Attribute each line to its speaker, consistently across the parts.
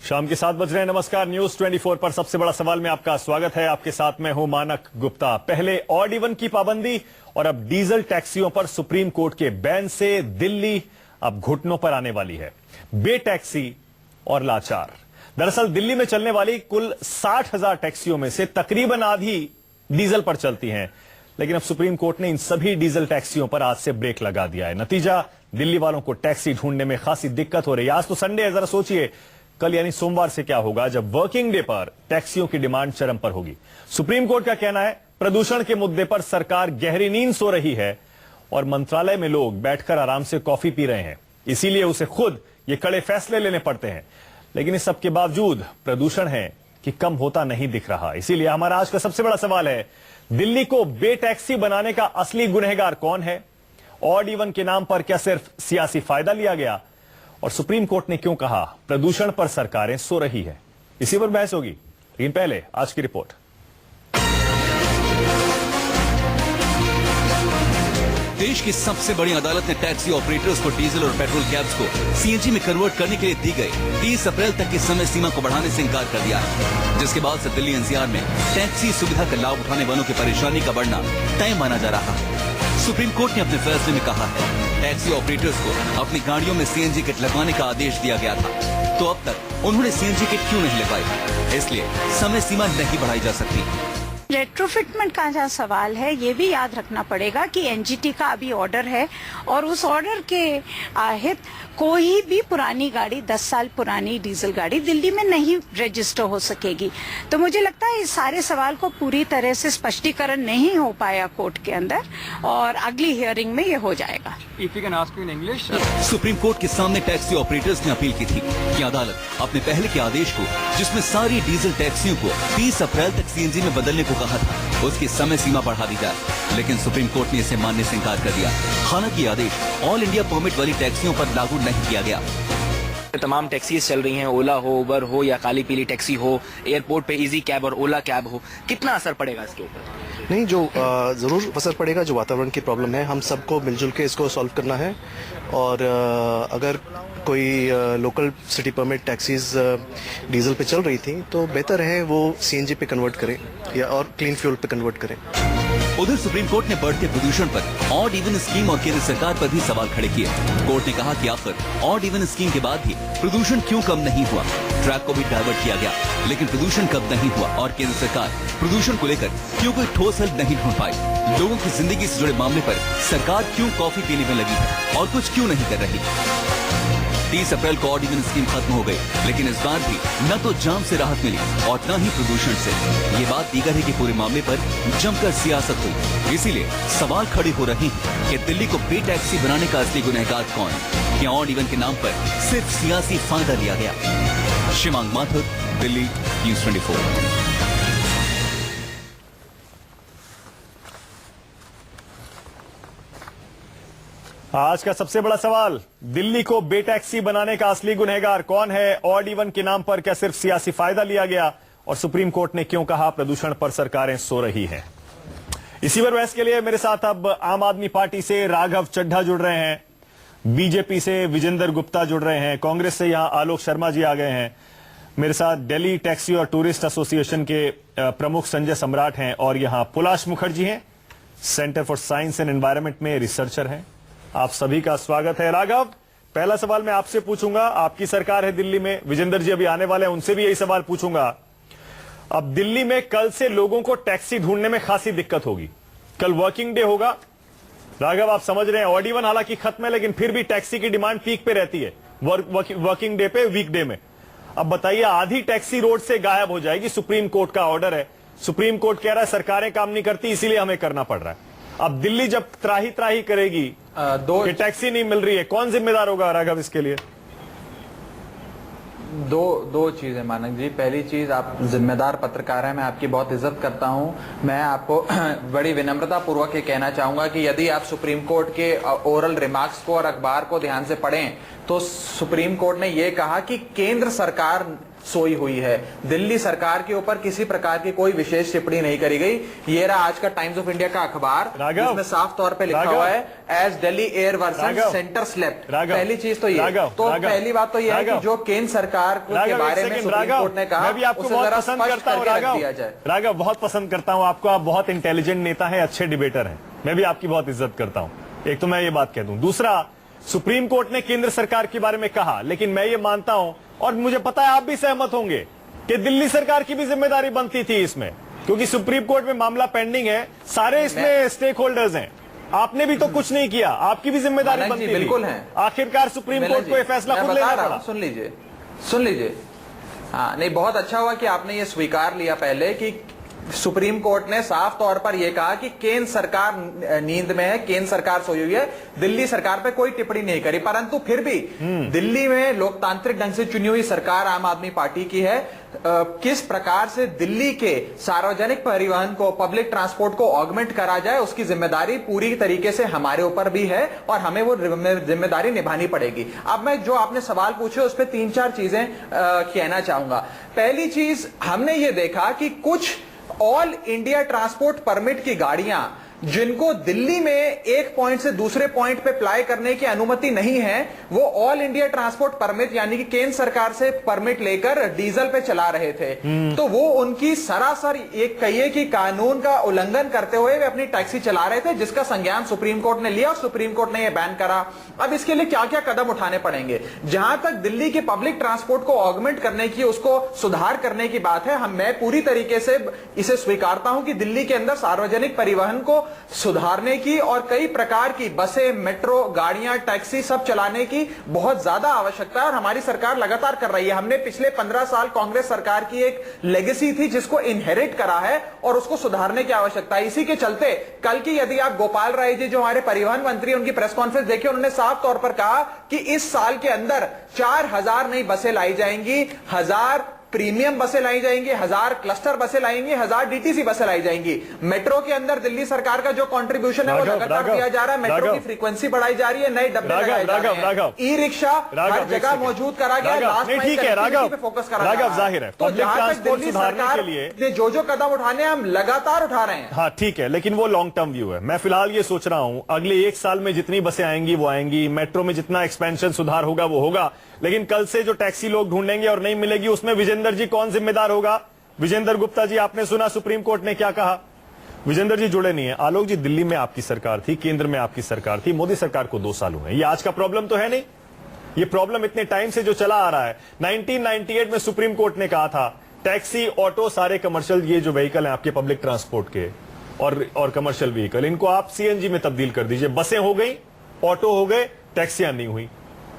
Speaker 1: शाम के 7 बज रहे हैं। नमस्कार, न्यूज 24 पर सबसे बड़ा सवाल में आपका स्वागत है। आपके साथ मैं हूं मानक गुप्ता। पहले ऑड इवन की पाबंदी और अब डीजल टैक्सियों पर सुप्रीम कोर्ट के बैन से दिल्ली अब घुटनों पर आने वाली है। बेटैक्सी और लाचार। दरअसल दिल्ली में चलने वाली कुल 60,000 टैक्सियों में से तकरीबन आधी डीजल पर चलती हैं, लेकिन अब सुप्रीम कोर्ट ने इन सभी डीजल टैक्सियों पर आज से ब्रेक लगा दिया है। नतीजा, दिल्ली वालों को टैक्सी ढूंढने में खासी दिक्कत हो रही है। आज तो संडे है, जरा सोचिए कल यानी सोमवार से क्या होगा जब वर्किंग डे पर टैक्सियों की डिमांड चरम पर होगी। सुप्रीम कोर्ट का कहना है प्रदूषण के मुद्दे पर सरकार गहरी नींद सो रही है और मंत्रालय में लोग बैठकर आराम से कॉफी पी रहे हैं, इसीलिए उसे खुद ये कड़े फैसले लेने पड़ते हैं। लेकिन इस सब के बावजूद प्रदूषण है कि कम होता नहीं दिख रहा। इसीलिए हमारा आज का सबसे बड़ा सवाल है, दिल्ली को बेटैक्सी बनाने का असली गुनहगार कौन है? ऑड इवन के नाम पर क्या सिर्फ सियासी फायदा लिया गया? और सुप्रीम कोर्ट ने क्यों कहा प्रदूषण पर सरकारें सो रही है? इसी पर बहस होगी, लेकिन पहले आज की रिपोर्ट।
Speaker 2: देश की सबसे बड़ी अदालत ने टैक्सी ऑपरेटर्स को डीजल और पेट्रोल कैब्स को सीएनजी में कन्वर्ट करने के लिए दी गई 30 अप्रैल तक की समय सीमा को बढ़ाने से इंकार कर दिया है, जिसके बाद से दिल्ली एनसीआर में टैक्सी सुविधा का लाभ उठाने वालों की परेशानी का बढ़ना तय माना जा रहा है। सुप्रीम कोर्ट ने अपने फैसले में कहा है टैक्सी ऑपरेटर्स को अपनी गाड़ियों में सीएनजी किट लगवाने का आदेश दिया गया था, तो अब तक उन्होंने सीएनजी किट क्यों नहीं लगवाई? इसलिए समय सीमा नहीं बढ़ाई जा सकती।
Speaker 3: रेट्रोफिटमेंट का जहाँ सवाल है, ये भी याद रखना पड़ेगा कि एनजीटी का अभी ऑर्डर है और उस ऑर्डर के हित कोई भी पुरानी गाड़ी 10 साल पुरानी डीजल गाड़ी दिल्ली में नहीं रजिस्टर हो सकेगी। तो मुझे लगता है इस सारे सवाल को पूरी तरह से स्पष्टीकरण नहीं हो पाया कोर्ट के अंदर, और अगली हियरिंग में ये हो जाएगा।
Speaker 4: If you can ask me in English.
Speaker 2: Supreme court के सामने टैक्सी ऑपरेटर्स ने अपील की थी कि अदालत अपने पहले के आदेश को, जिसमें सारी डीजल टैक्सियों को 30 अप्रैल तक सीएनजी में बदलने को कहा था, उसकी समय सीमा बढ़ा दी जाए। लेकिन सुप्रीम कोर्ट ने इसे मानने से इंकार कर दिया। हालांकि ये आदेश ऑल इंडिया परमिट वाली टैक्सियों पर लागू नहीं किया गया।
Speaker 5: तमाम टैक्सीज चल रही हैं, ओला हो, उबर हो या काली पीली टैक्सी हो, एयरपोर्ट पे इजी कैब और ओला कैब हो, कितना असर पड़ेगा इसके ऊपर?
Speaker 6: नहीं, जो ज़रूर असर पड़ेगा। जो वातावरण की प्रॉब्लम है, हम सबको मिलजुल के इसको सॉल्व करना है। और अगर कोई local city permit taxis diesel पे चल रही थी तो बेहतर है वो सीएनजी पे कन्वर्ट करें या और क्लीन फ्यूल पे कन्वर्ट करें।
Speaker 2: उधर सुप्रीम कोर्ट ने बढ़ते प्रदूषण पर ऑड इवन स्कीम और केंद्र सरकार पर भी सवाल खड़े किए। कोर्ट ने कहा कि आखिर ऑड इवन स्कीम के बाद भी प्रदूषण क्यों कम नहीं हुआ? ट्रैक को भी डाइवर्ट किया गया, लेकिन प्रदूषण कम नहीं हुआ और केंद्र सरकार प्रदूषण को लेकर क्यों कोई ठोस हल नहीं ढूंढ पाई? लोगों की जिंदगी से जुड़े मामले पर सरकार क्यों कॉफी पीने में लगी है और कुछ क्यों नहीं कर रही? 30 अप्रैल को ऑड इवन स्कीम खत्म हो गई, लेकिन इस बार भी न तो जाम से राहत मिली और न ही प्रदूषण से। ये बात दीगर है कि पूरे मामले पर जमकर सियासत हुई। इसीलिए सवाल खड़े हो रहे हैं कि दिल्ली को बेटैक्सी बनाने का असली गुनहगार कौन? क्या ऑड इवन के नाम पर सिर्फ सियासी फायदा लिया गया? शिवांग माथुर, दिल्ली, न्यूज 24।
Speaker 1: आज का सबसे बड़ा सवाल, दिल्ली को बेटैक्सी बनाने का असली गुनहगार कौन है? ऑड इवन के नाम पर क्या सिर्फ सियासी फायदा लिया गया? और सुप्रीम कोर्ट ने क्यों कहा प्रदूषण पर सरकारें सो रही हैं? इसी पर बहस के लिए मेरे साथ अब आम आदमी पार्टी से राघव चड्ढा जुड़ रहे हैं, बीजेपी से विजेंद्र गुप्ता जुड़ रहे हैं, कांग्रेस से यहां आलोक शर्मा जी आ गए हैं, मेरे साथ दिल्ली टैक्सी और टूरिस्ट एसोसिएशन के प्रमुख संजय सम्राट हैं, और यहां पुलाश मुखर्जी हैं, centre for science and environment में रिसर्चर हैं। आप सभी का स्वागत है। राघव, पहला सवाल मैं आपसे पूछूंगा। आपकी सरकार है दिल्ली में, विजेंद्र जी अभी आने वाले हैं, उनसे भी यही सवाल पूछूंगा। अब दिल्ली में कल से लोगों को टैक्सी ढूंढने में खासी दिक्कत होगी। कल वर्किंग डे होगा। राघव, आप समझ रहे हैं ऑड इवन हालांकि खत्म है, लेकिन फिर भी टैक्सी की डिमांड पीक पे रहती है वर्किंग डे पे, वीकडे में। अब बताइए, आधी टैक्सी रोड से गायब हो जाएगी। सुप्रीम कोर्ट का ऑर्डर है, सुप्रीम कोर्ट कह रहा है सरकारें काम नहीं करती इसीलिए हमें करना पड़ रहा है। अब दिल्ली जब त्राही त्राही करेगी कि टैक्सी नहीं मिल रही है, कौन जिम्मेदार होगा राघव इसके लिए?
Speaker 4: दो चीजें मानक जी। पहली चीज, आप जिम्मेदार पत्रकार हैं, मैं आपकी बहुत इज्जत करता हूं। मैं आपको बड़ी विनम्रता पूर्वक ये कहना चाहूंगा कि यदि आप सुप्रीम कोर्ट के ओरल रिमार्क्स को और अखबार को ध्यान से पढ़ें तो सुप्रीम कोर्ट ने ये कहा कि केंद्र सरकार सोई हुई है। दिल्ली सरकार के ऊपर किसी प्रकार की कोई विशेष टिप्पणी नहीं करी गई। ये रहा आज का टाइम्स ऑफ इंडिया का अखबार, जिसमें साफ तौर पे लिखा हुआ है as Delhi air version centre slept. पहली चीज तो ये, तो पहली बात तो ये है कि जो केंद्र सरकार के बारे में सुप्रीम कोर्ट ने कहा,
Speaker 1: मैं भी आपको बहुत पसंद करता हूं राघव, बहुत पसंद करता हूं आपको। आप बहुत इंटेलिजेंट नेता हैं, अच्छे डिबेटर हैं, मैं भी आपकी बहुत इज्जत करता हूं। एक तो मैं ये बात कह दूं। दूसरा, सुप्रीम कोर्ट ने केंद्र सरकार के बारे में कहा, लेकिन मैं ये मानता हूं और मुझे पता है आप भी सहमत होंगे कि दिल्ली सरकार की भी जिम्मेदारी बनती थी इसमें, क्योंकि सुप्रीम कोर्ट में मामला पेंडिंग है, सारे इसमें स्टेक होल्डर्स हैं। आपने भी तो कुछ नहीं किया, आपकी भी जिम्मेदारी बनती थी।
Speaker 4: बिल्कुल है।
Speaker 1: आखिरकार सुप्रीम कोर्ट को यह फैसला खुद लेना पड़ा।
Speaker 4: सुन लीजिए। हाँ, नहीं, बहुत अच्छा हुआ कि आपने ये स्वीकार लिया पहले कि सुप्रीम कोर्ट ने साफ तौर पर यह कहा कि केंद्र सरकार नींद में है, केंद्र सरकार सोई हुई है, दिल्ली सरकार पे कोई टिप्पणी नहीं करी। परंतु फिर भी दिल्ली में लोकतांत्रिक ढंग से चुनी हुई सरकार आम आदमी पार्टी की है। किस प्रकार से दिल्ली के सार्वजनिक परिवहन को, पब्लिक ट्रांसपोर्ट को ऑगमेंट करा जाए, उसकी जिम्मेदारी पूरी तरीके से हमारे ऊपर भी है और हमें वो जिम्मेदारी निभानी पड़ेगी। अब मैं जो आपने सवाल पूछे उस पर 3-4 चीजें कहना चाहूंगा। पहली चीज, हमने ये देखा कि कुछ ऑल इंडिया ट्रांसपोर्ट परमिट की गाड़ियां जिनको दिल्ली में एक पॉइंट से दूसरे पॉइंट पे अप्लाई करने की अनुमति नहीं है, वो ऑल इंडिया ट्रांसपोर्ट परमिट यानी कि केंद्र सरकार से परमिट लेकर डीजल पे चला रहे थे। तो वो उनकी सरासर एक कहिए कि कानून का उल्लंघन करते हुए वे अपनी टैक्सी चला रहे थे, जिसका संज्ञान सुप्रीम कोर्ट ने लिया और सुप्रीम कोर्ट ने यह बैन करा। अब इसके लिए क्या क्या कदम उठाने पड़ेंगे? जहां तक दिल्ली के पब्लिक ट्रांसपोर्ट को ऑगमेंट करने की, उसको सुधार करने की बात है, मैं पूरी तरीके से इसे स्वीकारता हूं कि दिल्ली के अंदर सार्वजनिक परिवहन को सुधारने की और कई प्रकार की बसें, मेट्रो गाड़ियां, टैक्सी सब चलाने की बहुत ज्यादा आवश्यकता है और हमारी सरकार लगातार कर रही है। हमने पिछले 15 साल कांग्रेस सरकार की एक लेगेसी थी जिसको इनहेरिट करा है और उसको सुधारने की आवश्यकता है। इसी के चलते कल की यदि आप गोपाल राय जी जो हमारे परिवहन मंत्री, उनकी प्रेस कॉन्फ्रेंस देखिए, उन्होंने साफ तौर पर कहा कि इस साल के अंदर 4000 नई बसें लाई जाएंगी, 1000 प्रीमियम बसें लाई जाएंगी, 1000 क्लस्टर बसें लाएंगी, 1000 डीटीसी बसें लाई जाएंगी। मेट्रो के अंदर दिल्ली सरकार का जो कंट्रीब्यूशन है वो लगातार दिया जा रहा है। मेट्रो की फ्रीक्वेंसी बढ़ाई जा रही है, नए डब्बे लगाए जा रहे हैं, ई रिक्शा हर जगह मौजूद करा गया, लास्ट माइल कनेक्टिविटी पे फोकस करा जा रहा है। तो जहां तक दिल्ली सरकार ने जो कदम उठाने हम लगातार उठा रहे हैं।
Speaker 1: हाँ ठीक है, लेकिन वो लॉन्ग टर्म व्यू है। मैं फिलहाल ये सोच रहा हूं अगले 1 साल में जितनी बसें आएंगी वो आएंगी, मेट्रो में जितना एक्सपेंशन सुधार होगा वो होगा, लेकिन कल से जो टैक्सी लोग ढूंढेंगे और नहीं मिलेगी उसमें विजेंद्र जी कौन जिम्मेदार होगा? विजेंद्र गुप्ता जी, आपने सुना सुप्रीम कोर्ट ने क्या कहा? विजेंद्र जी जुड़े नहीं है। आलोक जी, दिल्ली में आपकी सरकार थी, केंद्र में आपकी सरकार थी, मोदी सरकार को 2 साल हुए। ये आज का प्रॉब्लम तो है नहीं, ये प्रॉब्लम इतने टाइम से जो चला आ रहा है। 1998 में सुप्रीम कोर्ट ने कहा था टैक्सी, ऑटो, सारे कमर्शियल ये जो व्हीकल हैं आपके पब्लिक ट्रांसपोर्ट के और कमर्शियल व्हीकल, इनको आप सीएनजी में तब्दील कर दीजिए। बसें हो गई, ऑटो हो गए, टैक्सियां नहीं हुई।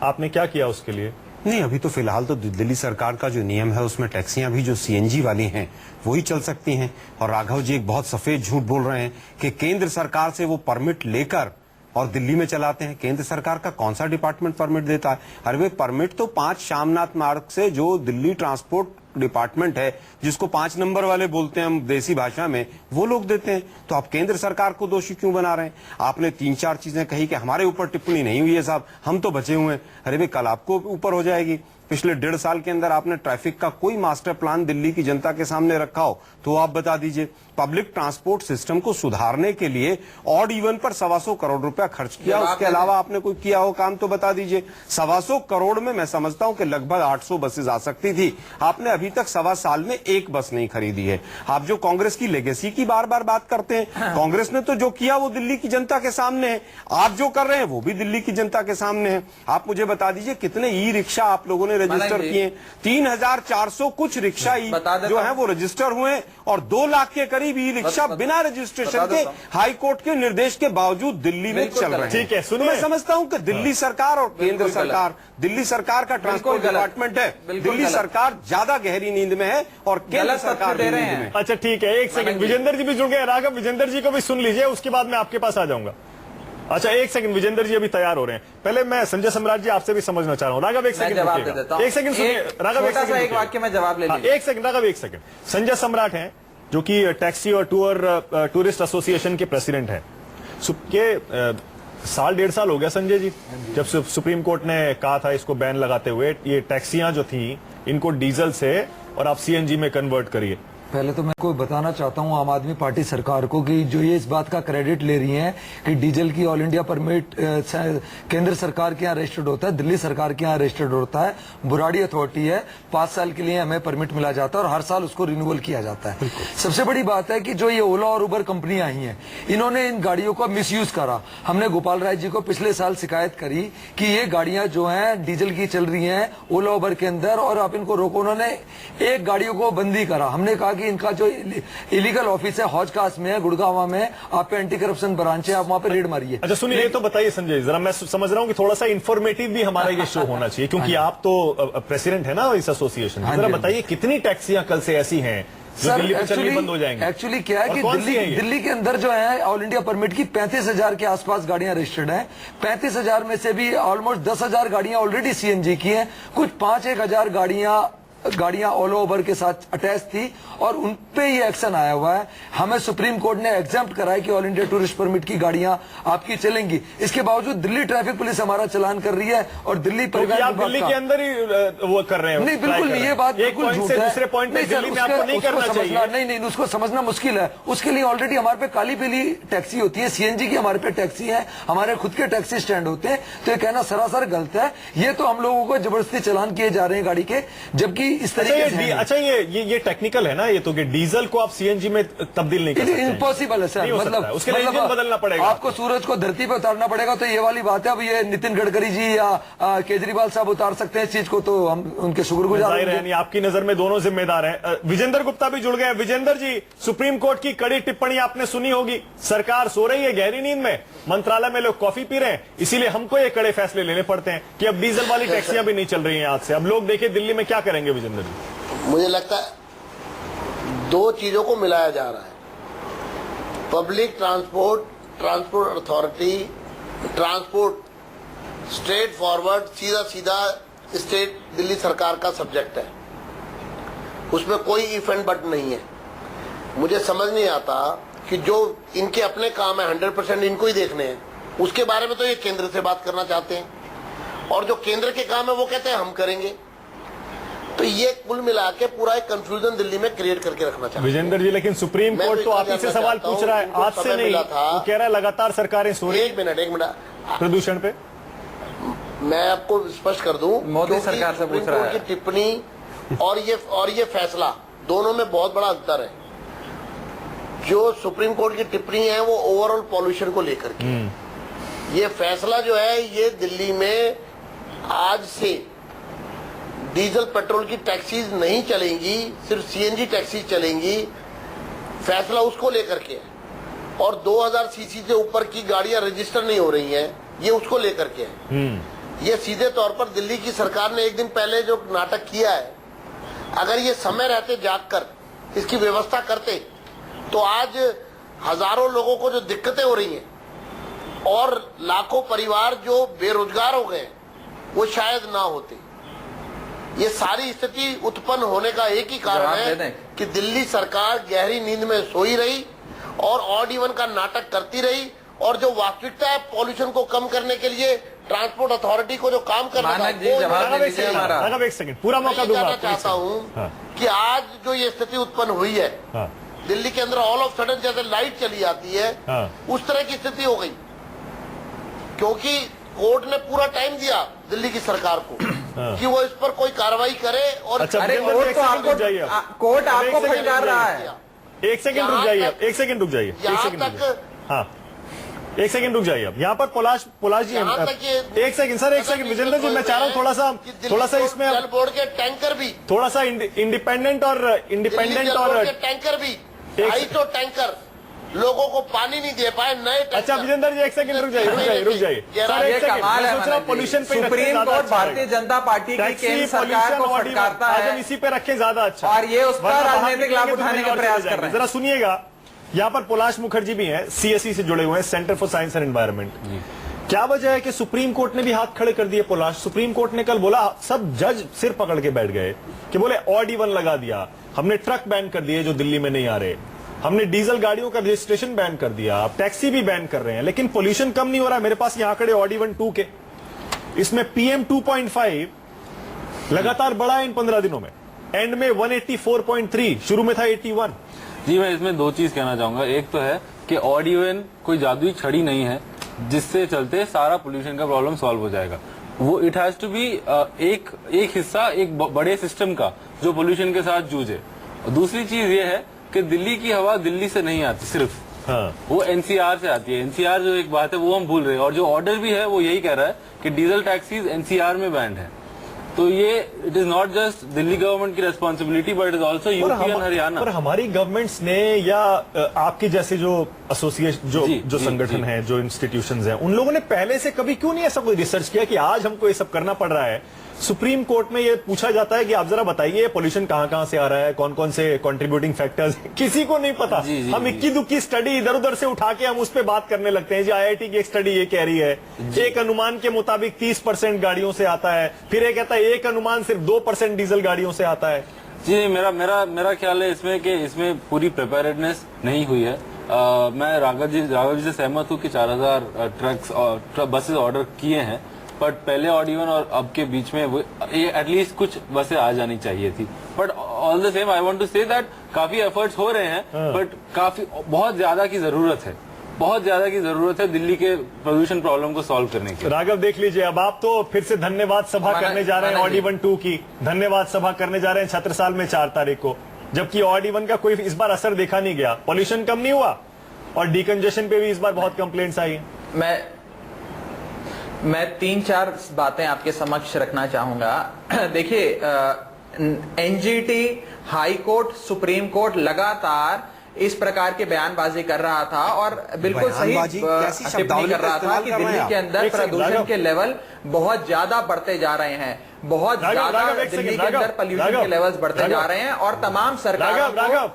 Speaker 1: आपने क्या किया उसके लिए?
Speaker 7: नहीं, अभी तो फिलहाल तो दिल्ली सरकार का जो नियम है उसमें टैक्सियां भी जो सीएनजी वाली हैं वही चल सकती हैं। और राघव जी एक बहुत सफेद झूठ बोल रहे हैं कि केंद्र सरकार से वो परमिट लेकर और दिल्ली में चलाते हैं। केंद्र सरकार का कौन सा डिपार्टमेंट परमिट देता है? अरे वे परमिट तो 5 शामनाथ मार्ग से जो दिल्ली ट्रांसपोर्ट डिपार्टमेंट है, जिसको 5 नंबर वाले बोलते हैं हम देसी भाषा में, वो लोग देते हैं। तो आप केंद्र सरकार को दोषी क्यों बना रहे हैं? आपने 3-4 चीजें कही कि हमारे ऊपर टिप्पणी नहीं हुई है साहब, हम तो बचे हुए हैं। अरे वे कल आपको ऊपर हो जाएगी। पिछले 1.5 साल के अंदर आपने ट्रैफिक का कोई मास्टर प्लान दिल्ली की जनता के सामने रखा हो तो आप बता दीजिए। पब्लिक ट्रांसपोर्ट सिस्टम को सुधारने के लिए ऑड इवन पर 125 करोड़ रुपया खर्च किया, उसके अलावा आपने कोई किया हो काम तो बता दीजिए। 125 करोड़ में मैं समझता हूं कि लगभग 800 बसेज आ सकती थी। आपने अभी तक 1.25 साल में एक बस नहीं खरीदी है। आप जो कांग्रेस की लेगेसी की बार बार बात करते हैं, कांग्रेस ने तो जो किया वो दिल्ली की जनता के सामने है, आप जो कर रहे हैं वो भी दिल्ली की जनता के सामने है। आप मुझे बता दीजिए कितने ई रिक्शा आप लोगों ने रजिस्टर किए? 3400 कुछ रिक्शा जो है वो रजिस्टर हुए और 2 लाख के करीब ई रिक्शा बिना रजिस्ट्रेशन के हाई कोर्ट के निर्देश के बावजूद दिल्ली में चल रहे हैं।
Speaker 1: ठीक है, सुनिए,
Speaker 7: मैं समझता हूं कि दिल्ली सरकार और केंद्र सरकार, दिल्ली सरकार का ट्रांसपोर्ट डिपार्टमेंट है, दिल्ली सरकार ज्यादा गहरी नींद में है और केंद्र सरकार नींद में है।
Speaker 1: अच्छा ठीक है, एक सेकंड, विजेंद्र जी भी जुड़ गए। राघव, विजेंद्र जी को भी सुन लीजिए, उसके बाद मैं आपके पास आ जाऊंगा। अच्छा एक सेकंड, विजेंद्र जी अभी तैयार हो रहे हैं। पहले मैं संजय सम्राट जी आपसे भी समझना चाह रहा हूँ। राघव एक सेकंड सुनिए। राघव एक
Speaker 4: वाक्य में जवाब ले लीजिए।
Speaker 1: एक सेकंड राघव, एक सेकंड। संजय सम्राट हैं जो कि टैक्सी और टूरिस्ट एसोसिएशन के प्रेसिडेंट हैं। साल 1.5 साल हो गया संजय जी, जब सुप्रीम कोर्ट ने कहा था इसको बैन लगाते हुए, ये टैक्सियां जो थी इनको डीजल से और आप सीएनजी में कन्वर्ट करिए।
Speaker 8: पहले तो मैं को बताना चाहता हूं आम आदमी पार्टी सरकार को कि जो ये इस बात का क्रेडिट ले रही हैं कि डीजल की ऑल इंडिया परमिट केंद्र सरकार के यहाँ रजिस्टर्ड होता है, दिल्ली सरकार के यहाँ रजिस्टर्ड होता है, बुराड़ी अथॉरिटी है, 5 साल के लिए हमें परमिट मिला जाता है और हर साल उसको रिन्यूअल किया जाता है। सबसे बड़ी बात है कि जो ये ओला और उबर कंपनियां आई हैं, इन्होंने इन गाड़ियों का मिसयूज करा। हमने गोपाल राय जी को पिछले साल शिकायत करी कि ये गाड़ियां जो हैं डीजल की चल रही हैं ओला उबर के अंदर और आप इनको रोको। उन्होंने एक गाड़ियों को बंदी करा। हमने कहा कि इनका जो इलीगल ऑफिस है हौजखास में है, गुड़गांव में, आप पे एंटी करप्शन ब्रांच है, आप वहां पे रेड मारिए।
Speaker 1: अच्छा सुनिए, ये तो बताइए संजय जरा, मैं समझ रहा हूँ कि थोड़ा सा इन्फॉर्मेटिव भी हमारा ये शो होना चाहिए, क्योंकि आप तो प्रेसिडेंट है ना इस एसोसिएशन के। जरा बताइए कितनी टैक्सियां कल से ऐसी हैं जो दिल्ली में चलनी बंद हो जाएंगी?
Speaker 8: एक्चुअली क्या है कि दिल्ली के अंदर जो है ऑल इंडिया परमिट की 35,000 के आसपास गाड़ियां रजिस्टर्ड हैं। 35,000 में से भी ऑलमोस्ट 10,000 गाड़ियां ऑलरेडी सीएनजी की हैं। कुछ 5-1 हजार गाड़ियां ओला उबर के साथ अटैच थी और उन पे ये एक्शन आया हुआ है। हमें सुप्रीम कोर्ट ने एग्जाम्प्ट कराया कि ऑल इंडिया टूरिस्ट परमिट की गाड़ियां आपकी चलेंगी। इसके बावजूद दिल्ली ट्रैफिक पुलिस हमारा चालान कर रही है और दिल्ली परिवहन
Speaker 1: आप दिल्ली के अंदर ही वो कर रहे हैं?
Speaker 8: नहीं, बिल्कुल नहीं, ये बात बिल्कुल झूठ है।
Speaker 1: दूसरे पॉइंट पे दिल्ली में आपको नहीं करना चाहिए।
Speaker 8: नहीं, उसको समझना मुश्किल है। उसके लिए ऑलरेडी हमारे पे काली पीली टैक्सी होती है, सीएनजी की हमारे पे टैक्सी है, हमारे खुद के टैक्सी स्टैंड होते हैं। तो ये कहना सरासर गलत है। ये तो हम लोगों को जबरदस्ती चालान किए जा रहे हैं गाड़ी के, जबकि इस तरीके से।
Speaker 1: अच्छा ये टेक्निकल है ना, ये तो कि डीजल को आप सीएनजी में तब्दील नहीं कर सकते।
Speaker 8: इम्पॉसिबल है सर, मतलब
Speaker 1: उसके लिए इंजन बदलना पड़ेगा,
Speaker 8: आपको सूरज को धरती पे उतारना पड़ेगा। तो ये वाली बात है। अब ये नितिन गडकरी जी या केजरीवाल साहब उतार सकते हैं इस चीज को, तो हम उनके शुक्रगुजार हैं।
Speaker 1: आपकी नजर में दोनों जिम्मेदार हैं। विजेंद्र गुप्ता भी जुड़ गए। विजेंद्र जी, सुप्रीम कोर्ट की कड़ी टिप्पणी आपने सुनी होगी, सरकार सो रही है गहरी नींद में, मंत्रालय में लोग कॉफी पी रहे हैं, इसीलिए हमको ये कड़े फैसले लेने पड़ते हैं कि अब डीजल वाली टैक्सियां भी नहीं चल रही हैं आज से। अब लोग देखिए दिल्ली में क्या करेंगे। विजेंद्र जी,
Speaker 9: मुझे लगता है 2 चीजों को मिलाया जा रहा है। Public transport authority, transport straight forward सीधा स्टेट दिल्ली सरकार का सब्जेक्ट है, उसमें कोई इफ एंड बट नहीं है। मुझे समझ नहीं आता कि जो इनके अपने काम है 100% इनको ही देखने हैं, उसके बारे में तो ये केंद्र से बात करना चाहते हैं, और जो केंद्र के काम है वो कहते हैं हम करेंगे। तो ये कुल मिला के पूरा एक कंफ्यूजन दिल्ली में क्रिएट करके रखना चाहते हैं।
Speaker 1: विजेंद्र जी, लेकिन सुप्रीम कोर्ट तो आप ही से सवाल पूछ रहा है, आज से नहीं। वो कह रहा है लगातार सरकारें सो रही।
Speaker 9: एक मिनट
Speaker 1: प्रदूषण पे
Speaker 9: मैं आपको स्पष्ट कर दूं,
Speaker 4: मोदी सरकार से पूछ रहा है
Speaker 9: की टिप्पणी और ये फैसला, दोनों में बहुत बड़ा अंतर है। जो सुप्रीम कोर्ट की टिप्पणी है वो ओवरऑल पॉल्यूशन को लेकर के, ये फैसला जो है ये दिल्ली में आज से डीजल पेट्रोल की टैक्सीज नहीं चलेंगी, सिर्फ सीएनजी टैक्सी चलेंगी, फैसला उसको लेकर के है। और 2000 सीसी से ऊपर की गाड़ियां रजिस्टर नहीं हो रही हैं, ये उसको लेकर के है। ये सीधे तौर पर दिल्ली की सरकार ने एक दिन पहले जो नाटक किया है, अगर ये समय रहते जागकर इसकी व्यवस्था करते तो आज हजारों लोगों को जो दिक्कतें हो रही हैं और लाखों परिवार जो बेरोजगार हो गए वो शायद ना होते। ये सारी स्थिति उत्पन्न होने का एक ही कारण है कि दिल्ली सरकार गहरी नींद में सोई रही और ऑड इवन का नाटक करती रही, और जो वास्तविकता है पॉल्यूशन को कम करने के लिए ट्रांसपोर्ट अथॉरिटी को जो काम करना था,
Speaker 1: एक सेकंड पूरा मौका दूंगा।
Speaker 9: चाहता हूँ कि आज जो ये स्थिति उत्पन्न हुई है दिल्ली के अंदर, ऑल ऑफ सडन जैसे लाइट चली जाती है, उस तरह की स्थिति हो गई, क्योंकि कोर्ट ने पूरा टाइम दिया दिल्ली की सरकार को कि वो इस पर कोई कार्रवाई करे। और
Speaker 4: अरे कोर्ट आपको फटकार रहा है।
Speaker 1: एक सेकंड रुक जाइए,
Speaker 9: यहाँ तक
Speaker 1: हाँ, एक सेकंड रुक जाइए। अब यहाँ पर पोलाश जी, एक सेकंड सर, एक सेकंड विजेंद्र जी, मैं चाह रहा हूँ थोड़ा सा इसमें
Speaker 9: जल बोर्ड के टैंकर भी
Speaker 1: थोड़ा सा इंडिपेंडेंट और
Speaker 9: टैंकर भी 250 टैंकर लोगों को पानी नहीं दे पाए, नए।
Speaker 1: अच्छा विजेंद्र जी, एक सेकंड रुक जाइए
Speaker 4: ये कमाल है।
Speaker 1: पोल्यूशन पे
Speaker 4: supreme court Bharatiya Janata party की केंद्र सरकार को फटकारता है,
Speaker 1: इसी पे रखे ज्यादा अच्छा,
Speaker 4: और ये उसका राजनीतिक लाभ उठाने का प्रयास कर रहे हैं।
Speaker 1: जरा सुनिएगा, यहाँ पर पोलाश मुखर्जी भी हैं, सीएसई से जुड़े हुए हैं, centre for science and environment. क्या वजह है कि सुप्रीम कोर्ट ने भी हाथ खड़े कर दिए? पोलाश, सुप्रीम कोर्ट ने कल बोला, सब जज सिर पकड़ के बैठ गए कि बोले ऑड इवन लगा दिया, हमने ट्रक बैन कर दिए जो दिल्ली में नहीं आ रहे, हमने डीजल गाड़ियों का रजिस्ट्रेशन बैन कर दिया, आप टैक्सी भी बैन कर रहे हैं, लेकिन पोल्यूशन कम नहीं हो रहा। मेरे पास ये आंकड़े ऑडी 1-2 के, इसमें PM 2.5 लगातार बढ़ा है इन 15 दिनों में। एंड में 184.3, शुरू में था 81।
Speaker 10: जी, मैं इसमें दो चीज कहना चाहूंगा। एक तो है कि ऑड इवन कोई जादुई छड़ी नहीं है जिससे चलते सारा पोल्यूशन का प्रॉब्लम सॉल्व हो जाएगा। वो इट हैज टू बी एक हिस्सा एक बड़े सिस्टम का जो पोल्यूशन के साथ जूझे। दूसरी चीज ये है कि दिल्ली की हवा दिल्ली से नहीं आती सिर्फ,
Speaker 1: हाँ।
Speaker 10: वो NCR से आती है। NCR जो एक बात है वो हम भूल रहे हैं, और जो ऑर्डर भी है वो यही कह रहा है कि डीजल टैक्सीज NCR में बैंड है। तो ये it is not just Delhi government की responsibility but it is also UP and Haryana.
Speaker 1: और हमारी गवर्नमेंट्स ने या आपके जैसे जो एसोसिएशन जो संगठन है, जो इंस्टीट्यूशंस हैं, उन लोगों ने पहले से कभी क्यों नहीं ऐसा कोई रिसर्च किया कि आज हमको ये सब करना पड़ रहा है? सुप्रीम कोर्ट में ये पूछा जाता है कि आप जरा बताइए पोल्यूशन कहां से आ रहा है, कौन कौन से कंट्रीब्यूटिंग फैक्टर्स, किसी को नहीं पता। हम इक्की दुक्की स्टडी इधर उधर से उठा के हम उस पर बात करने लगते हैं। जी IIT की एक स्टडी ये कह रही है, एक अनुमान के मुताबिक 30% गाड़ियों से आता है, फिर ये कहता है एक अनुमान सिर्फ 2% डीजल गाड़ियों से आता है।
Speaker 10: जी, मेरा ख्याल है इसमें कि इसमें पूरी प्रिपेयर्डनेस नहीं हुई है। मैं राघव जी से सहमत हूँ कि 4000 ट्रक्स और बसेस ऑर्डर किए हैं, बट पहले ऑड इवन और अब के बीच में एटलीस्ट कुछ बसें आ जानी चाहिए थी। But all the same I want to say that काफी एफर्ट्स हो रहे हैं, बट बहुत ज्यादा की जरूरत है, बहुत ज्यादा की जरूरत है दिल्ली के प्रदूषण प्रॉब्लम को सॉल्व करने की।
Speaker 1: राघव देख लीजिए, अब आप तो फिर से धन्यवाद सभा करने जा रहे हैं ऑडी 1-2 की, धन्यवाद सभा करने जा रहे हैं छत्रसाल में 4 तारीख को, जबकि ऑडी 1 का कोई इस बार असर देखा नहीं गया। पॉल्यूशन कम नहीं हुआ और डीकंजेशन पे भी इस बार बहुत कंप्लेंट्स आई हैं।
Speaker 4: मैं 3-4 बातें आपके समक्ष रखना चाहूंगा। देखिए, NGT, high court, supreme court लगातार इस प्रकार के बयानबाजी कर रहा था और बिल्कुल सही टिप्पणी कर रहा था कि दिल्ली के अंदर प्रदूषण के लेवल बहुत ज्यादा बढ़ते जा रहे हैं, बहुत ज्यादा दिल्ली के अंदर पोल्यूशन के लेवल्स बढ़ते जा रहे हैं और तमाम सरकारों को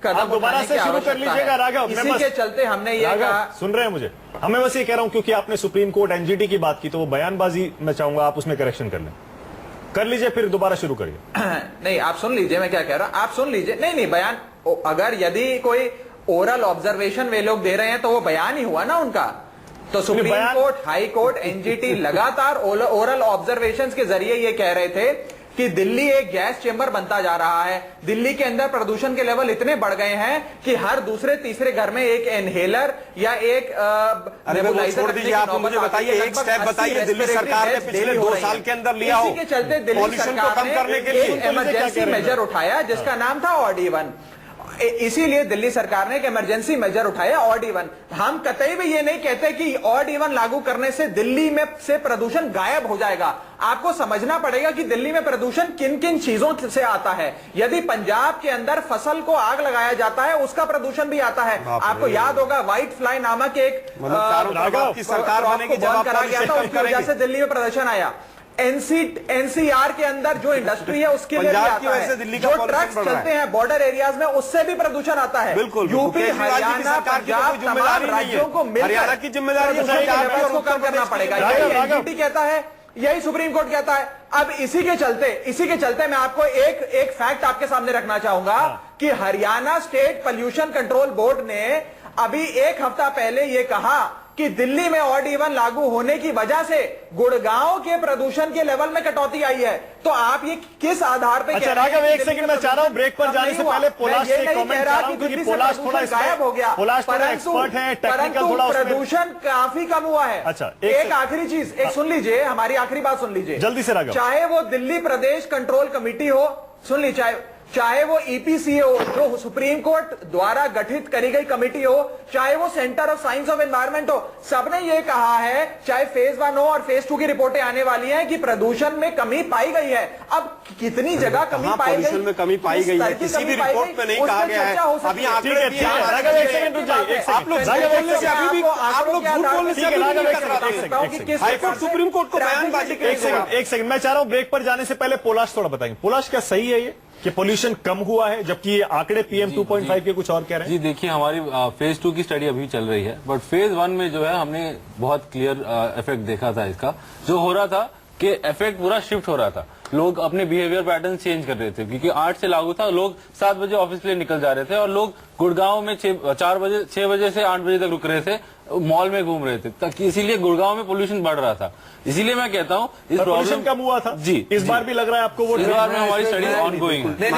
Speaker 4: कदम
Speaker 1: दोबारा से शुरू कर लीजिएगा। राघव,
Speaker 4: इसी के चलते हमने ये कहा,
Speaker 1: सुन रहे हैं मुझे, हमें बस ये कह रहा हूं क्योंकि आपने सुप्रीम कोर्ट NGT की बात की तो वो बयानबाजी मैं चाहूंगा आप उसमें करेक्शन कर लीजिए, फिर दोबारा शुरू करिए।
Speaker 4: नहीं, आप सुन लीजिए मैं क्या कह रहा हूं, आप सुन लीजिए। नहीं बयान, अगर यदि कोई ओरल ऑब्जर्वेशन वे लोग दे रहे हैं तो वो बयान ही हुआ ना उनका। तो supreme court, high court, NGT लगातार ओरल ऑब्जर्वेशंस के जरिए ये कह रहे थे कि दिल्ली एक गैस चेंबर बनता जा रहा है, दिल्ली के अंदर प्रदूषण के लेवल इतने बढ़ गए हैं कि हर दूसरे तीसरे घर में एक इनहेलर या एक नेबुलाइजर।
Speaker 7: छोड़ दीजिए, आप मुझे बताइए, एक स्टेप बताइए दिल्ली सरकार ने पिछले 2 साल के अंदर लिया हो
Speaker 4: इसी के चलते दिल्ली सरकार ने एक इमरजेंसी मेजर उठाया जिसका नाम था ऑड इवन। इसीलिए दिल्ली सरकार ने एक इमरजेंसी मेजर उठाया ऑड इवन। हम कतई भी ये नहीं कहते कि ऑड इवन लागू करने से दिल्ली में से प्रदूषण गायब हो जाएगा। आपको समझना पड़ेगा कि दिल्ली में प्रदूषण किन किन चीजों से आता है। यदि पंजाब के अंदर फसल को आग लगाया जाता है उसका प्रदूषण भी आता है। आपको याद होगा व्हाइट फ्लाई नामक एक
Speaker 7: सरकार बनेगी जब
Speaker 4: करा गया था, उसकी वजह से दिल्ली में प्रदूषण आया। NCR के अंदर जो इंडस्ट्री है उसके लिए भी आता है, जो ट्रक्स चलते हैं बॉर्डर एरियाज में उससे भी प्रदूषण आता है। यूपी, हरियाणा, पंजाब, तमाम राज्यों को मिलकर
Speaker 7: की जिम्मेदारी
Speaker 4: को कम करना पड़ेगा। यही NGT कहता है, यही सुप्रीम कोर्ट कहता है। अब इसी के चलते मैं आपको एक फैक्ट आपके सामने रखना चाहूंगा कि Haryana state pollution control board ने अभी 1 हफ्ता पहले यह कहा कि दिल्ली में ऑड इवन लागू होने की वजह से गुड़गांव के प्रदूषण के लेवल में कटौती आई है। तो आप ये किस आधार पे?
Speaker 1: अच्छा राघव, एक सेकंड मैं चाह रहा हूं ब्रेक पर जाने से पहले पोलाश से कमेंट कर रहा हूं क्योंकि पोलाश थोड़ा
Speaker 4: गायब हो गया, परंतु प्रदूषण काफी कम हुआ है।
Speaker 1: अच्छा,
Speaker 4: एक आखिरी चीज, एक सुन लीजिए, हमारी आखिरी बात सुन लीजिए
Speaker 1: जल्दी से राघव।
Speaker 4: चाहे वो दिल्ली प्रदेश कंट्रोल कमेटी हो, सुन लीजिए, चाहे वो EPCA हो जो सुप्रीम कोर्ट द्वारा गठित करी गई कमेटी हो, चाहे वो centre of science of environment हो, सबने ये कहा है, चाहे फेज 1 हो और फेज 2 की रिपोर्टें आने वाली हैं कि प्रदूषण में कमी पाई गई है। अब कितनी जगह कमी पाई गई,
Speaker 7: में कमी पाई गई है, किसी भी रिपोर्ट में नहीं कहा गया है। अभी आप लोग झूठ बोलने से हाईकोर्ट सुप्रीम कोर्ट को बयानबाजी।
Speaker 1: एक सेकंड मैं चाह रहा हूं ब्रेक पर जाने से पहले पोलाश थोड़ा बताएंगे। पोलाश क्या सही है ये कि पोल्यूशन कम हुआ है जबकि ये आंकड़े PM 2.5 के कुछ और कह रहे हैं?
Speaker 10: जी देखिए, हमारी फेज 2 की स्टडी अभी चल रही है, बट फेज 1 में जो है हमने बहुत क्लियर इफेक्ट देखा था। इसका जो हो रहा था कि इफेक्ट पूरा शिफ्ट हो रहा था। लोग अपने बिहेवियर पैटर्न चेंज कर रहे थे, क्योंकि 8 से लागू था। लोग 7 बजे ऑफिस के लिए निकल जा रहे थे और लोग गुड़गांव में 6 बजे से 8 बजे तक रुक रहे थे, मॉल में घूम रहे थे, ताकि इसीलिए गुड़गांव में पोल्यूशन बढ़ रहा था। इसीलिए मैं कहता हूँ इस
Speaker 1: प्रॉब्लम कम हुआ था
Speaker 10: जी।
Speaker 1: इस बार भी लग रहा है आपको वो
Speaker 10: इस बार में हमारी स्टडी ऑनगोइंग है।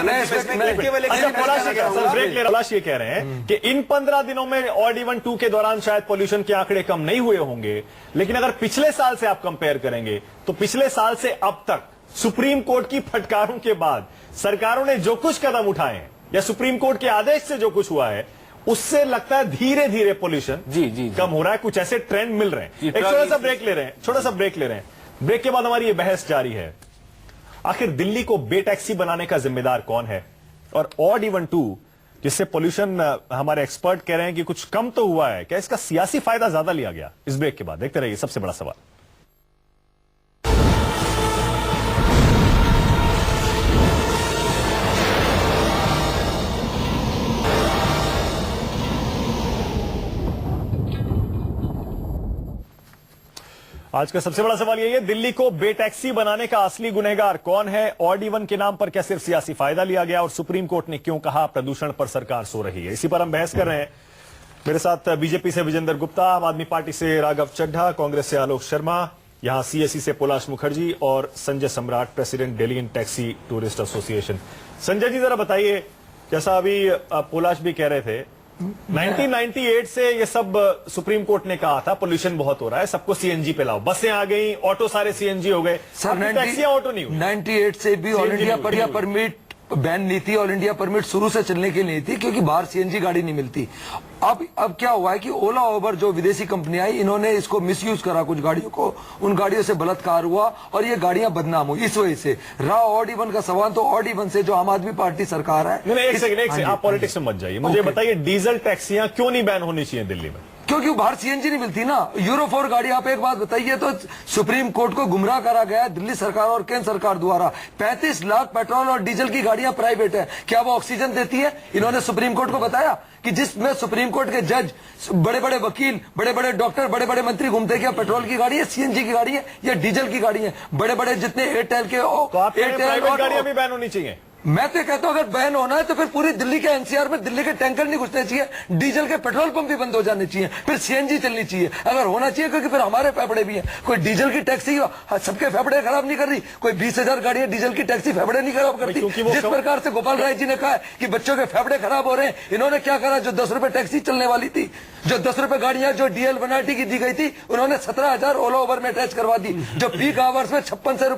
Speaker 1: पलाश ये कह रहे हैं कि इन 15 दिनों में ऑड इवन 2 के दौरान शायद पोल्यूशन के आंकड़े कम नहीं हुए होंगे, लेकिन अगर पिछले साल से आप कंपेयर करेंगे तो पिछले साल से अब तक सुप्रीम कोर्ट की फटकारों के बाद सरकारों ने जो कुछ कदम उठाए हैं या सुप्रीम कोर्ट के आदेश से जो कुछ हुआ है, उससे लगता है धीरे धीरे पोल्यूशन
Speaker 10: जी
Speaker 1: कम हो रहा है। कुछ ऐसे ट्रेंड मिल रहे हैं। एक छोटा सा ब्रेक ले रहे हैं। ब्रेक के बाद हमारी ये बहस जारी है, आखिर दिल्ली को बे टैक्सी बनाने का जिम्मेदार कौन है, और ऑड इवन 2 जिससे पोल्यूशन हमारे एक्सपर्ट कह रहे हैं कि कुछ कम तो हुआ है, क्या इसका सियासी फायदा ज्यादा लिया गया? इस ब्रेक के बाद देखते रहिए सबसे बड़ा सवाल। आज का सबसे बड़ा सवाल यही है, दिल्ली को बे टैक्सी बनाने का असली गुनहगार कौन है? ऑड इवन के नाम पर क्या सिर्फ सियासी फायदा लिया गया, और सुप्रीम कोर्ट ने क्यों कहा प्रदूषण पर सरकार सो रही है? इसी पर हम बहस कर रहे हैं। मेरे साथ बीजेपी से विजेंद्र गुप्ता, आम आदमी पार्टी से राघव चड्ढा, कांग्रेस से आलोक शर्मा, यहां सीएससी से पोलाश मुखर्जी और संजय सम्राट, प्रेसिडेंट दिल्ली इन taxi tourist association. Sanjay ji जरा बताइए, जैसा अभी पोलाश भी कह रहे थे, 1998 से ये सब सुप्रीम कोर्ट ने कहा था पोल्यूशन बहुत हो रहा है, सबको सीएनजी पे लाओ, बसें आ गई, ऑटो सारे सीएनजी हो गए, टैक्सियां ऑटो नहीं हुई।
Speaker 8: 98 से भी ऑल इंडिया परमिट बैन नहीं थी, ऑल इंडिया परमिट शुरू से चलने के लिए नहीं थी, क्योंकि बाहर सीएनजी गाड़ी नहीं मिलती। अब क्या हुआ है कि ओला उबर जो विदेशी कंपनी आई, इन्होंने इसको मिसयूज करा, कुछ गाड़ियों को, उन गाड़ियों से बलात्कार हुआ और ये गाड़ियां बदनाम हुई। इस वजह से रहा ऑड इवन का सवाल, तो ऑड इवन से जो आम आदमी पार्टी सरकार है।
Speaker 1: एक सेकंड, आप पॉलिटिक्स में मत जाइए, मुझे बताइए डीजल टैक्सियां क्यों नहीं बैन होनी चाहिए दिल्ली में?
Speaker 8: क्योंकि बाहर सीएनजी नहीं मिलती ना। यूरो 4 गाड़ी, आप एक बात बताइए, तो सुप्रीम कोर्ट को गुमराह करा गया दिल्ली सरकार और केंद्र सरकार द्वारा। 35 लाख पेट्रोल और डीजल की गाड़ियां प्राइवेट है, क्या वो ऑक्सीजन देती है? इन्होंने सुप्रीम कोर्ट को बताया कि जिसमें सुप्रीम कोर्ट के जज, बड़े बड़े वकील, बड़े बड़े डॉक्टर, बड़े बड़े मंत्री घूमते, क्या पेट्रोल की गाड़ी है, सीएनजी की गाड़ी है या डीजल की गाड़ी है? बड़े बड़े जितने एयरटेल के,
Speaker 1: प्राइवेट गाड़ियां भी बैन होनी चाहिए।
Speaker 8: मैं तो कहता हूं अगर बैन होना है तो फिर पूरी दिल्ली के एनसीआर में दिल्ली के टैंकर नहीं घुसने चाहिए, डीजल के पेट्रोल पंप भी बंद हो जाने चाहिए, फिर सीएनजी चलनी चाहिए अगर होना चाहिए, क्योंकि फिर हमारे फेफड़े भी हैं। कोई डीजल की टैक्सी सबके फेफड़े खराब नहीं कर रही, कोई 20,000 गाड़ियां डीजल की टैक्सी फेफड़े नहीं खराब करती। जिस प्रकार से गोपाल राय जी ने कहा कि बच्चों के फेफड़े खराब हो रहे हैं, इन्होंने क्या करा, जो 10 रुपए टैक्सी चलने वाली थी, जो 10 रुपए गाड़ियां जो डीएल बनाटी की दी गई थी, उन्होंने 17,000 ओला ओवर में अटैच करवा दी, जो पीक आवर्स में 56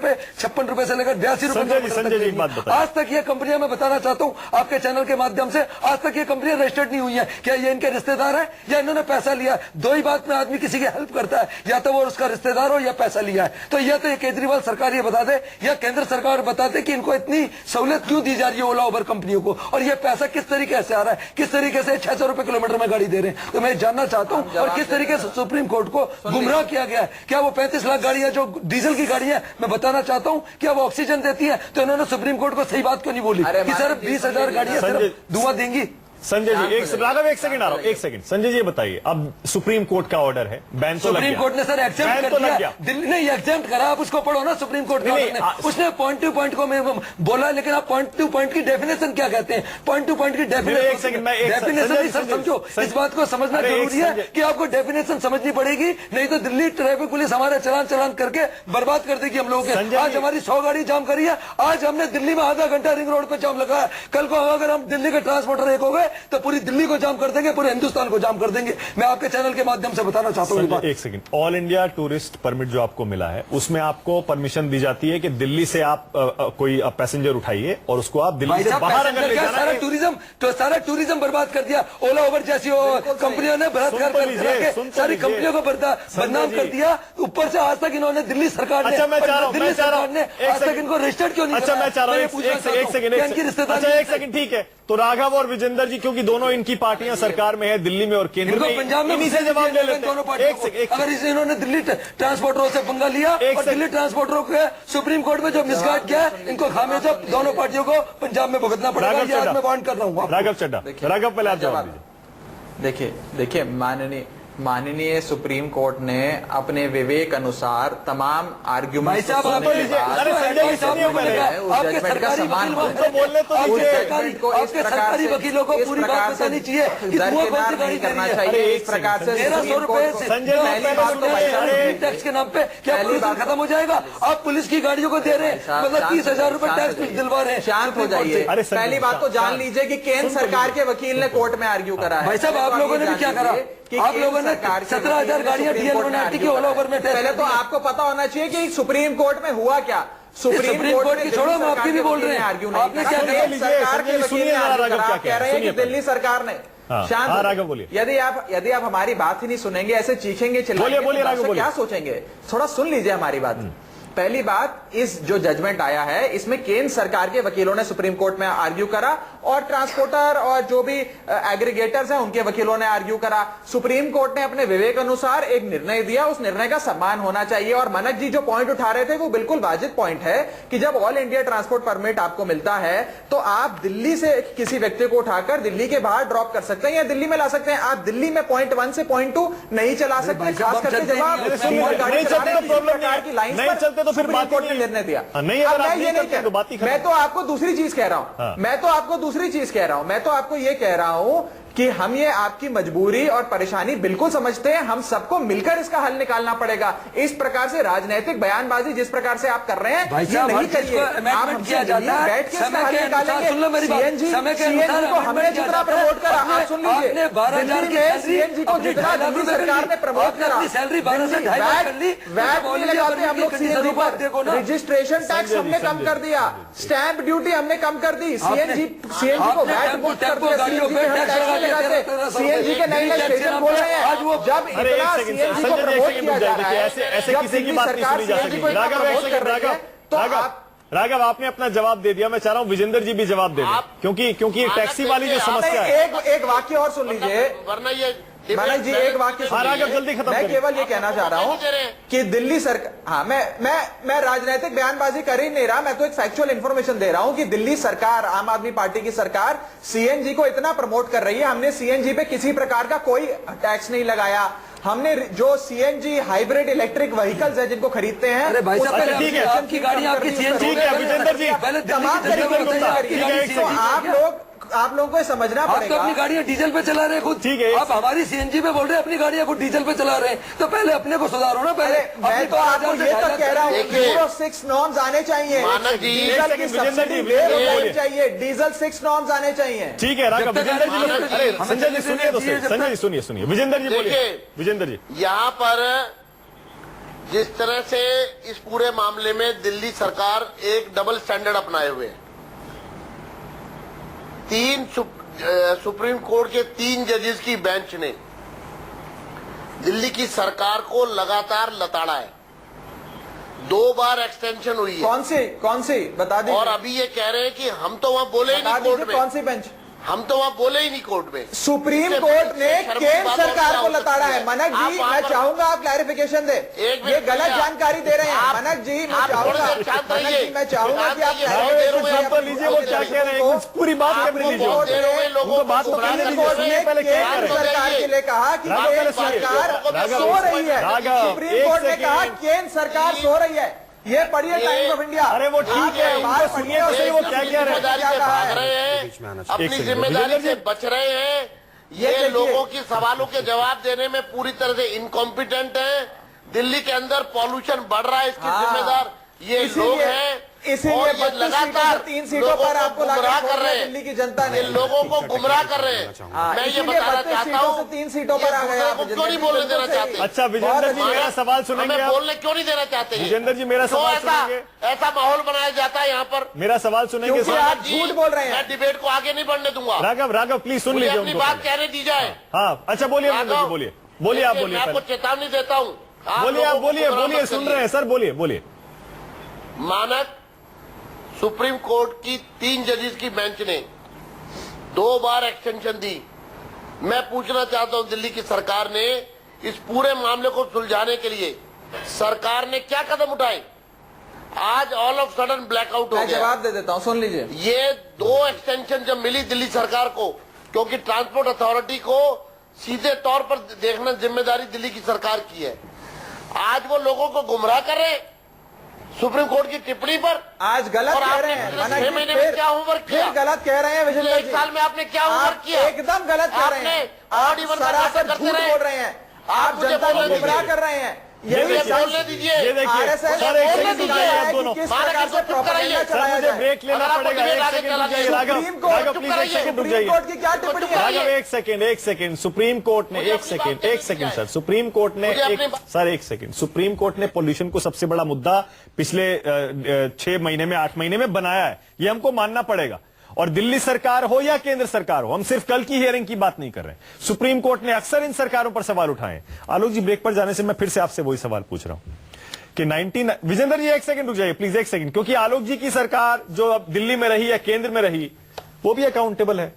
Speaker 8: रुपए से लेकर 82 रुपए। आज तक ये कंपनियां, मैं बताना चाहता हूं आपके चैनल के माध्यम से, आज तक ये कंपनियां रजिस्टर्ड नहीं हुई है। क्या ये इनके रिश्तेदार है या इन्होंने पैसा लिया? दो ही बात में आदमी किसी की हेल्प करता है, या तो वो उसका रिश्तेदार हो या पैसा लिया है। तो या तो ये केजरीवाल सरकार ये बता दे या केंद्र सरकार बता दे कि इनको इतनी सहूलियत क्यों दी जा रही है ओला उबर कंपनियों को, और ये पैसा किस तरीके से आ रहा है, किस तरीके से 600 रुपए किलोमीटर में गाड़ी दे रहे हैं। तो मैं जानना चाहता हूं, और किस तरीके से सुप्रीम कोर्ट को गुमराह किया गया है। क्या वो 35 लाख गाड़ियां जो डीजल की गाड़ियां, मैं बताना चाहता हूं, क्या वो ऑक्सीजन देती है? तो इन्होंने सुप्रीम कोर्ट को सही बात क्यों नहीं बोली कि सर 20,000 गाड़ियां सिर्फ धुआं देंगी?
Speaker 1: संजय जी राघव एक सेकंड आ रहा हूं, एक सेकंड। संजय जी बताइए, अब सुप्रीम कोर्ट का ऑर्डर है, बैन तो
Speaker 8: सुप्रीम कोर्ट ने सर एग्जेम्प्ट कर दिया, दिल्ली ने एग्जेम्प्ट करा, आप उसको पढ़ो ना। सुप्रीम कोर्ट का उसने पॉइंट टू पॉइंट को बोला, लेकिन आप पॉइंट टू पॉइंट की डेफिनेशन क्या कहते हैं? पॉइंट टू पॉइंट की डेफिनेशन सर समझो, इस बात को समझना जरूरी है कि आपको डेफिनेशन समझनी पड़ेगी, नहीं तो दिल्ली ट्रैफिक पुलिस हमारे चलान करके बर्बाद कर देगी हम लोगों के। आज हमारी 100 गाड़ी जाम करी है, आज हमने दिल्ली में आधा घंटा रिंग रोड पे जाम लगाया, कल को अगर हम दिल्ली के ट्रांसपोर्टर एक हो गए तो पूरी दिल्ली को जाम कर देंगे, पूरे हिंदुस्तान को जाम कर देंगे। मैं आपके चैनल के माध्यम से बताना चाहता हूं।
Speaker 1: एक second, all India tourist permit जो आपको मिला है, उसमें आपको परमिशन दी जाती है कि दिल्ली से आप कोई पैसेंजर उठाइए और उसको आप दिल्ली से बाहर अगर ले जाना है,
Speaker 8: सारा टूरिज्म बर्बाद कर दिया। ओला उबर जैसी कंपनियों ने बलात्कार करके सारी कंपनियों को बदनाम कर दिया। ऊपर से आज तक इन्होंने दिल्ली सरकार ने, दिल्ली सरकार ने आज तक इनको रजिस्टर्ड क्यों नहीं किया?
Speaker 1: अच्छा मैं चाह रहा हूं एक सेकंड, ठीक है। तो राघव और विजेंद्र जी, क्योंकि दोनों इनकी पार्टियां सरकार में है, दिल्ली में और केंद्र में,
Speaker 8: पंजाब में,
Speaker 1: इन्हीं से जवाब ले लेते
Speaker 8: दोनों पार्टियों। अगर इसे इन्होंने दिल्ली ट्रांसपोर्टरों से पंगा लिया और दिल्ली ट्रांसपोर्टरों को सुप्रीम कोर्ट में जो मिसगाइड किया, इनको खामियाजा दोनों पार्टियों को पंजाब में भुगतना पड़ेगा। ये आज मैं वार्न कर रहा हूँ।
Speaker 1: राघव चड्ढा, राघव पहले आप जवाब दीजिए।
Speaker 4: देखिए माननीय माननीय सुप्रीम कोर्ट ने अपने विवेक अनुसार तमाम आर्ग्यूमेंट
Speaker 8: भाई साहब, आप बोलिए,
Speaker 1: अरे संजय जी, सुनिए पहले।
Speaker 8: आपके सरकारी वकील
Speaker 1: तो बोलने तो
Speaker 8: आपके
Speaker 1: दीजिए।
Speaker 8: सरकारी वकीलों को पूरी बात बतानी चाहिए कि वो कौन सी गाड़ी
Speaker 4: करना
Speaker 8: देनी है।
Speaker 4: चाहिए। इस प्रकार से
Speaker 8: 1300 रुपए से
Speaker 1: संजय जी,
Speaker 4: पहली बात तो भाई साहब,
Speaker 8: टैक्स के नाम पे क्या
Speaker 4: पहली
Speaker 8: पुलिस
Speaker 4: बात-
Speaker 8: खत्म हो जाएगा? आप पुलिस की गाड़ियों को दे रहे हैं, मतलब 30,000 रुपए टैक्स दिलवा रहे हैं।
Speaker 4: शांत हो जाइए।
Speaker 1: अरे संजय,
Speaker 4: पहली बात तो जान लीजिए कि केंद्र सरकार के वकील ने कोर्ट में आर्ग्यू करा है।
Speaker 8: भाई साहब, आप लोगों ने भी क्या करा? आप लोगों ने 17,000 गाड़ियां डीएल बनाती की ऑल ओवर में टेस्ट
Speaker 4: पहले तो आपको पता होना चाहिए कि सुप्रीम कोर्ट में हुआ क्या।
Speaker 8: सुप्रीम कोर्ट की छोड़ो, हम आपकी भी बोल रहे हैं।
Speaker 4: आर्ग्यू
Speaker 8: आपने क्या
Speaker 4: नहीं
Speaker 8: किया?
Speaker 4: सरकार के वकील ने आर्ग्यू करा। आप कह रहे हैं कि
Speaker 1: सुनिए
Speaker 4: दिल्ली सरकार ने
Speaker 1: हाँ,
Speaker 4: शांत
Speaker 1: हाँ,
Speaker 4: हो।
Speaker 1: राघव बोलिए।
Speaker 4: यदि आप हमारी बात ही नहीं सुनेंगे, ऐसे चीखेंगे चिल्लाएंगे,
Speaker 1: बोलिए,
Speaker 4: तो
Speaker 1: राघव
Speaker 4: दर्शक
Speaker 1: बोलिए।
Speaker 4: क्या सोचेंगे? थोड़ा सुन लीजिए हमारी बात। पहली बात, इस जो जजमेंट आया है इसमें केंद्र सरकार के वकीलों ने सुप्रीम कोर्ट में आर्ग्यू करा और ट्रांसपोर्टर और जो भी एग्रीगेटर्स हैं उनके वकीलों ने आर्ग्यू करा। सुप्रीम कोर्ट ने अपने विवेक अनुसार एक निर्णय दिया, उस निर्णय का सम्मान होना चाहिए। और मनक जी जो पॉइंट उठा रहे थे वो बिल्कुल वाजिब पॉइंट है कि जब ऑल इंडिया ट्रांसपोर्ट परमिट आपको मिलता है तो आप दिल्ली से किसी व्यक्ति को उठाकर दिल्ली के बाहर ड्रॉप कर सकते हैं या दिल्ली में ला सकते हैं। आप दिल्ली में पॉइंट 1 से पॉइंट 2 नहीं चला सकते, खास करके जब आप
Speaker 1: नहीं चलते तो प्रॉब्लम
Speaker 4: की लाइन
Speaker 1: नहीं चलते तो फिर बात
Speaker 4: कोर्ट ने निर्णय दिया।
Speaker 1: नहीं, अगर
Speaker 4: अब
Speaker 1: आप
Speaker 4: मैं
Speaker 1: नहीं
Speaker 4: ये नहीं
Speaker 1: करते
Speaker 4: कह
Speaker 1: तो बात ही खत्म।
Speaker 4: मैं तो आपको दूसरी चीज कह रहा हूं। मैं तो आपको दूसरी चीज कह रहा हूं। मैं तो आपको ये कह रहा हूं कि हम ये आपकी मजबूरी और परेशानी बिल्कुल समझते हैं। हम सबको मिलकर इसका हल निकालना पड़ेगा। इस प्रकार से राजनीतिक बयानबाजी जिस प्रकार से आप कर रहे हैं
Speaker 8: भाई
Speaker 4: ये
Speaker 8: साहब,
Speaker 4: नहीं
Speaker 8: हर चीज
Speaker 4: करिए।
Speaker 8: को
Speaker 4: आप
Speaker 8: amendment
Speaker 4: हमसे
Speaker 8: किया जाता है,
Speaker 4: बैठ के इसका
Speaker 8: समय
Speaker 4: हल
Speaker 8: के अनुसार।
Speaker 4: निकालेंगे।
Speaker 8: सुन लो मेरी बात, समय के अनुसार
Speaker 4: सीएनजी को हमने
Speaker 8: amendment
Speaker 4: जितना
Speaker 8: किया जाता है।
Speaker 4: प्रमोट करा, आप सुन लीजिए,
Speaker 8: आपने 12,000 की सैलरी,
Speaker 4: सीएनजी को
Speaker 8: अपनी
Speaker 4: जितना
Speaker 8: 2.5
Speaker 4: दिल्ली
Speaker 8: लाख
Speaker 4: सरकार ने प्रमोट
Speaker 8: आपने
Speaker 4: करा,
Speaker 8: अपनी सैलरी 12 से 2.5 लाख कर ली।
Speaker 4: वैट नहीं लगाते हम लोग सीएनजी पर, रजिस्ट्रेशन टैक्स हमने कम कर दिया, स्टैंप ड्यूटी हमने कम कर दी, सीएनजी को वैट मुक्त कर दिया, सीएनजी के नए नए स्टेशन खोल रहे हैं। जब
Speaker 1: अरे
Speaker 4: इतना
Speaker 1: एक सेकंड,
Speaker 4: सीएनजी को
Speaker 1: संजय जी,
Speaker 4: प्रमोट
Speaker 1: एक
Speaker 4: किया
Speaker 1: सेकंड
Speaker 4: जा
Speaker 1: रुक
Speaker 4: रहा
Speaker 1: जाइए।
Speaker 4: है,
Speaker 1: ऐसे
Speaker 4: जब
Speaker 1: किसी की
Speaker 4: दिल्ली
Speaker 1: बात नहीं
Speaker 4: सरकार
Speaker 1: सुनी जा
Speaker 4: सीएनजी को
Speaker 1: सकती।
Speaker 4: इतना
Speaker 1: राघव, एक
Speaker 4: प्रमोट
Speaker 1: सेकंड,
Speaker 4: कर रही है, तो आप
Speaker 1: राघव आपने अपना जवाब दे दिया। मैं चाह रहा हूं विजेंद्र जी भी जवाब दे दें, क्योंकि ये टैक्सी वाली जो समस्या है।
Speaker 4: एक वाक्य और सुन लीजिए
Speaker 9: वरना ये
Speaker 4: मनक जी, एक वाक्य सुन
Speaker 1: हाँ, राघव,
Speaker 4: लीजिए।
Speaker 1: जल्दी खत्म
Speaker 4: मैं
Speaker 1: करिए।
Speaker 4: केवल ये कहना चाह रहा हूं कि दिल्ली सरकार, हाँ, मैं राजनीतिक बयानबाजी कर ही नहीं रहा। मैं तो एक फैक्चुअल इंफॉर्मेशन दे रहा हूं कि दिल्ली सरकार, आम आदमी पार्टी की सरकार सीएनजी को इतना प्रमोट कर रही है। हमने सीएनजी पे किसी प्रकार का कोई टैक्स नहीं लगाया। हमने जो सीएनजी हाइब्रिड इलेक्ट्रिक व्हीकल्स है जिनको खरीदते हैं,
Speaker 8: अरे भाई साहब,
Speaker 4: उस पे
Speaker 1: ठीक है,
Speaker 8: आपकी गाड़ी आपकी सीएनजी
Speaker 1: ठीक है, विजेंद्र जी,
Speaker 8: पहले
Speaker 4: तमाम तरीके की
Speaker 1: ठीक है, एक
Speaker 4: तो
Speaker 1: सेकंड।
Speaker 4: आप लोगों को ये समझना
Speaker 8: आप तो
Speaker 4: पड़ेगा।
Speaker 8: अपनी गाड़ियां डीजल पे चला रहे हैं खुद।
Speaker 1: ठीक है,
Speaker 8: आप हमारी सीएनजी पे बोल रहे हैं, अपनी गाड़ियां खुद डीजल पे चला रहे हैं। तो पहले अपने को सुधारो ना। पहले
Speaker 4: अरे मैं तो आपको ये तक कह रहा हूँ,
Speaker 9: देखिए,
Speaker 4: यूरो 6 नॉर्म्स आने चाहिए,
Speaker 9: मानक जी,
Speaker 4: डीजल की
Speaker 1: विजेंद्र जी,
Speaker 4: सब्सिडी
Speaker 1: विजेंद्र जी,
Speaker 4: होनी चाहिए, डीजल 6 नॉर्म्स आने चाहिए।
Speaker 1: ठीक है राघव,
Speaker 8: जब तक
Speaker 1: विजेंद्र जी
Speaker 8: मानक
Speaker 1: ने- अरे
Speaker 8: जी,
Speaker 1: संजय जी सुनिए तो सही।
Speaker 8: जब तक-
Speaker 1: संजय जी सुनिए, विजेंद्र जी बोलिए।
Speaker 9: देखिए,
Speaker 1: विजेंद्र जी,
Speaker 9: यहाँ पर जिस तरह से इस पूरे मामले में दिल्ली सरकार एक डबल स्टैंडर्ड अपनाए हुए है। सुप्रीम कोर्ट के 3 जजेस की बेंच ने दिल्ली की सरकार को लगातार लताड़ा है। 2 बार एक्सटेंशन हुई है
Speaker 4: कौन सी बता दीजिए।
Speaker 9: और अभी ये कह रहे हैं कि हम तो वहां बोले ही
Speaker 4: बता
Speaker 9: नहीं कोर्ट
Speaker 4: दीजिए
Speaker 9: में,
Speaker 4: कौन सी बेंच।
Speaker 9: हम तो वहां बोले ही नहीं कोर्ट में।
Speaker 4: सुप्रीम
Speaker 9: इससे
Speaker 4: कोर्ट ने
Speaker 9: शर्म की
Speaker 4: केंद्र
Speaker 9: बात और
Speaker 4: सरकार
Speaker 9: क्या
Speaker 4: को
Speaker 9: हो
Speaker 4: लताड़ा
Speaker 9: सकती
Speaker 4: है। मनक
Speaker 9: आप
Speaker 4: जी,
Speaker 9: वहाँ
Speaker 4: मैं
Speaker 9: पर-
Speaker 4: चाहूंगा आप क्लैरिफिकेशन दे।
Speaker 9: एक
Speaker 4: ये
Speaker 9: मिनट
Speaker 4: गलत
Speaker 9: भैया,
Speaker 4: जानकारी दे रहे हैं।
Speaker 9: आप-
Speaker 4: मनक जी, मैं
Speaker 9: आप थोड़ी
Speaker 4: चाहूंगा,
Speaker 9: देर शांत
Speaker 4: मनक
Speaker 9: रहिए।
Speaker 4: जी, मैं चाहूंगा
Speaker 9: शांत
Speaker 4: कि आप
Speaker 9: रहिए।
Speaker 1: राघव एक तो लीजिए वो क्या कह रहे हैं, पूरी बात
Speaker 9: आप
Speaker 1: करने लीजिए।
Speaker 9: बहुत देर हो गई लोगों
Speaker 1: उनको
Speaker 9: को
Speaker 1: बात तो
Speaker 9: गुमराह
Speaker 1: करने
Speaker 9: करने
Speaker 1: दीजिए।
Speaker 9: में।
Speaker 1: सुनिए पहले क्या कह
Speaker 4: केंद्र
Speaker 1: रहे हैं।
Speaker 4: सरकार के लिए कहा कि
Speaker 1: राघव,
Speaker 4: केंद्र
Speaker 1: पहले सुनिए।
Speaker 4: सरकार
Speaker 1: राघव,
Speaker 4: सो रही है।
Speaker 1: राघव,
Speaker 4: सुप्रीम
Speaker 1: एक
Speaker 4: कोर्ट ने
Speaker 1: सेकंड।
Speaker 4: कहा केंद्र सरकार सो रही है। ये पढ़िए टाइम्स ऑफ इंडिया।
Speaker 1: अरे वो ठीक है, उनको सुनिए तो सही, वो क्या कह रहे हैं।
Speaker 9: जिम्मेदारी से भाग रहे हैं, अपनी
Speaker 1: सेकंड,
Speaker 9: जिम्मेदारी
Speaker 1: विजेंद्र
Speaker 9: से
Speaker 1: जी।
Speaker 9: बच रहे हैं।
Speaker 4: ये
Speaker 9: ये
Speaker 4: देखिए।
Speaker 9: लोगों की सवालों के जवाब देने में पूरी तरह से इनकॉम्पिटेंट है। दिल्ली के अंदर पॉल्यूशन बढ़ रहा है, इसकी
Speaker 4: हाँ।
Speaker 9: जिम्मेदार ये लोग हैं।
Speaker 4: इसीलिए
Speaker 9: और ये
Speaker 4: 32
Speaker 9: लगातार
Speaker 4: 3 सीटों
Speaker 9: लोगों
Speaker 4: पर
Speaker 9: को
Speaker 4: आपको
Speaker 9: गुमराह
Speaker 4: लाकर
Speaker 9: कर
Speaker 4: छोड़
Speaker 9: रहे
Speaker 4: दिया दिल्ली
Speaker 9: हैं।
Speaker 4: की जनता ने।
Speaker 9: ये लोगों को गुमराह कर रहे हैं। मैं ये
Speaker 4: इसीलिए
Speaker 9: बताना
Speaker 4: 32
Speaker 9: चाहता
Speaker 4: सीटों
Speaker 9: हूँ,
Speaker 4: से 3 सीटों पर आ गए आप।
Speaker 9: को क्यों नहीं बोलने देना चाहते?
Speaker 1: अच्छा विजेंद्र जी, मेरा सवाल सुनेंगे
Speaker 9: हमें
Speaker 1: आप?
Speaker 9: बोलने क्यों नहीं देना चाहते?
Speaker 1: विजेंद्र जी, मेरा
Speaker 9: क्यों
Speaker 1: सवाल
Speaker 9: ऐसा
Speaker 1: सुनेंगे?
Speaker 9: ऐसा माहौल बनाया जाता है यहाँ पर?
Speaker 1: मेरा सवाल सुनेंगे
Speaker 4: क्योंकि
Speaker 1: सर?
Speaker 4: आप झूठ बोल रहे हैं।
Speaker 9: मैं डिबेट को आगे नहीं बढ़ने दूंगा।
Speaker 1: राघव प्लीज सुन
Speaker 9: मुझे
Speaker 1: लीजिए
Speaker 9: अपनी
Speaker 1: उनको
Speaker 9: बात
Speaker 1: पहले।
Speaker 9: कहने दी जाए।
Speaker 1: हाँ, अच्छा बोलिए विजेंद्र जी, बोलिए आप
Speaker 9: देखिए,
Speaker 1: बोलिए
Speaker 9: मैं आपको
Speaker 1: पहले।
Speaker 9: चेतावनी देता हूँ।
Speaker 1: बोलिए आप, बोलिए सुन रहे हैं सर, बोलिए।
Speaker 9: मानक सुप्रीम कोर्ट की 3 जजेस की बेंच ने 2 बार एक्सटेंशन दी। मैं पूछना चाहता हूं दिल्ली की सरकार ने इस पूरे मामले को सुलझाने के लिए सरकार ने क्या कदम उठाए? आज ऑल ऑफ सडन ब्लैकआउट हो
Speaker 4: मैं
Speaker 9: गया।
Speaker 4: जवाब दे देता हूँ, सुन लीजिए।
Speaker 9: ये 2 एक्सटेंशन जब मिली दिल्ली सरकार को, क्योंकि ट्रांसपोर्ट अथॉरिटी को सीधे तौर पर देखना जिम्मेदारी दिल्ली की सरकार की है। आज वो लोगों को गुमराह कर रहे हैं सुप्रीम कोर्ट की टिप्पणी पर।
Speaker 4: आज गलत
Speaker 9: और
Speaker 4: कह
Speaker 9: आपने
Speaker 4: रहे हैं
Speaker 9: पिछले
Speaker 4: मना
Speaker 9: 6
Speaker 4: जी,
Speaker 9: महीने में क्या होमवर्क किया?
Speaker 4: फिर गलत कह रहे हैं विजय
Speaker 9: पिछले 1 साल में आपने क्या होमवर्क
Speaker 4: आप
Speaker 9: किया?
Speaker 4: एकदम गलत कह रहे हैं।
Speaker 9: आपने ऑड इवन का
Speaker 4: सरासर
Speaker 9: नाटक
Speaker 4: झूठ
Speaker 9: करते
Speaker 4: बोल रहे हैं। आप
Speaker 9: मुझे
Speaker 4: जनता को
Speaker 9: बोलने
Speaker 4: गुमराह
Speaker 9: दीजिए।
Speaker 4: कर रहे हैं।
Speaker 1: ये
Speaker 4: यही
Speaker 1: देखिए,
Speaker 9: बोलने दीजिए।
Speaker 1: ये देखिए
Speaker 4: RSS
Speaker 1: सर, एक
Speaker 9: बोलने
Speaker 1: सेकंड
Speaker 9: दीजिए
Speaker 1: रुकिए आप
Speaker 4: कि
Speaker 1: दोनों।
Speaker 4: किस
Speaker 9: माना
Speaker 4: प्रकार
Speaker 9: किसको
Speaker 4: से
Speaker 9: चुप
Speaker 4: propaganda
Speaker 9: कराइए।
Speaker 1: सर
Speaker 4: चलाया
Speaker 1: मुझे
Speaker 4: जाए।
Speaker 1: ब्रेक लेना
Speaker 9: अगर आपको
Speaker 1: पड़ेगा,
Speaker 9: डिबेट
Speaker 1: एक
Speaker 9: आगे
Speaker 1: सेकंड
Speaker 9: चलानी
Speaker 1: रुक जाइए।
Speaker 9: है,
Speaker 1: राघव
Speaker 4: सुप्रीम कोर्ट
Speaker 1: राघव
Speaker 9: चुप
Speaker 1: प्लीज एक
Speaker 9: कराइए।
Speaker 1: सेकंड रुक
Speaker 4: सुप्रीम
Speaker 1: जाइए।
Speaker 4: कोर्ट की क्या टिप्पणी है?
Speaker 1: राघव एक सेकंड सुप्रीम कोर्ट ने
Speaker 9: मुझे
Speaker 1: एक
Speaker 9: अपनी बात
Speaker 1: सेकंड
Speaker 9: करनी
Speaker 1: सर सुप्रीम कोर्ट ने
Speaker 9: मुझे अपनी
Speaker 1: एक
Speaker 9: बात-
Speaker 1: सर एक सेकंड सुप्रीम कोर्ट ने पोल्यूशन को सबसे बड़ा मुद्दा पिछले 6 महीने में 8 महीने में बनाया है, ये हमको मानना पड़ेगा। और दिल्ली सरकार हो या केंद्र सरकार हो, हम सिर्फ कल की हियरिंग की बात नहीं कर रहे। सुप्रीम कोर्ट ने अक्सर इन सरकारों पर सवाल उठाए। आलोक जी, ब्रेक पर जाने से मैं फिर से आपसे वही सवाल पूछ रहा हूं कि 19 विजेंद्र जी एक सेकंड रुक जाइए प्लीज, एक सेकंड, क्योंकि आलोक जी की सरकार जो अब दिल्ली में रही या केंद्र में रही वो भी अकाउंटेबल है।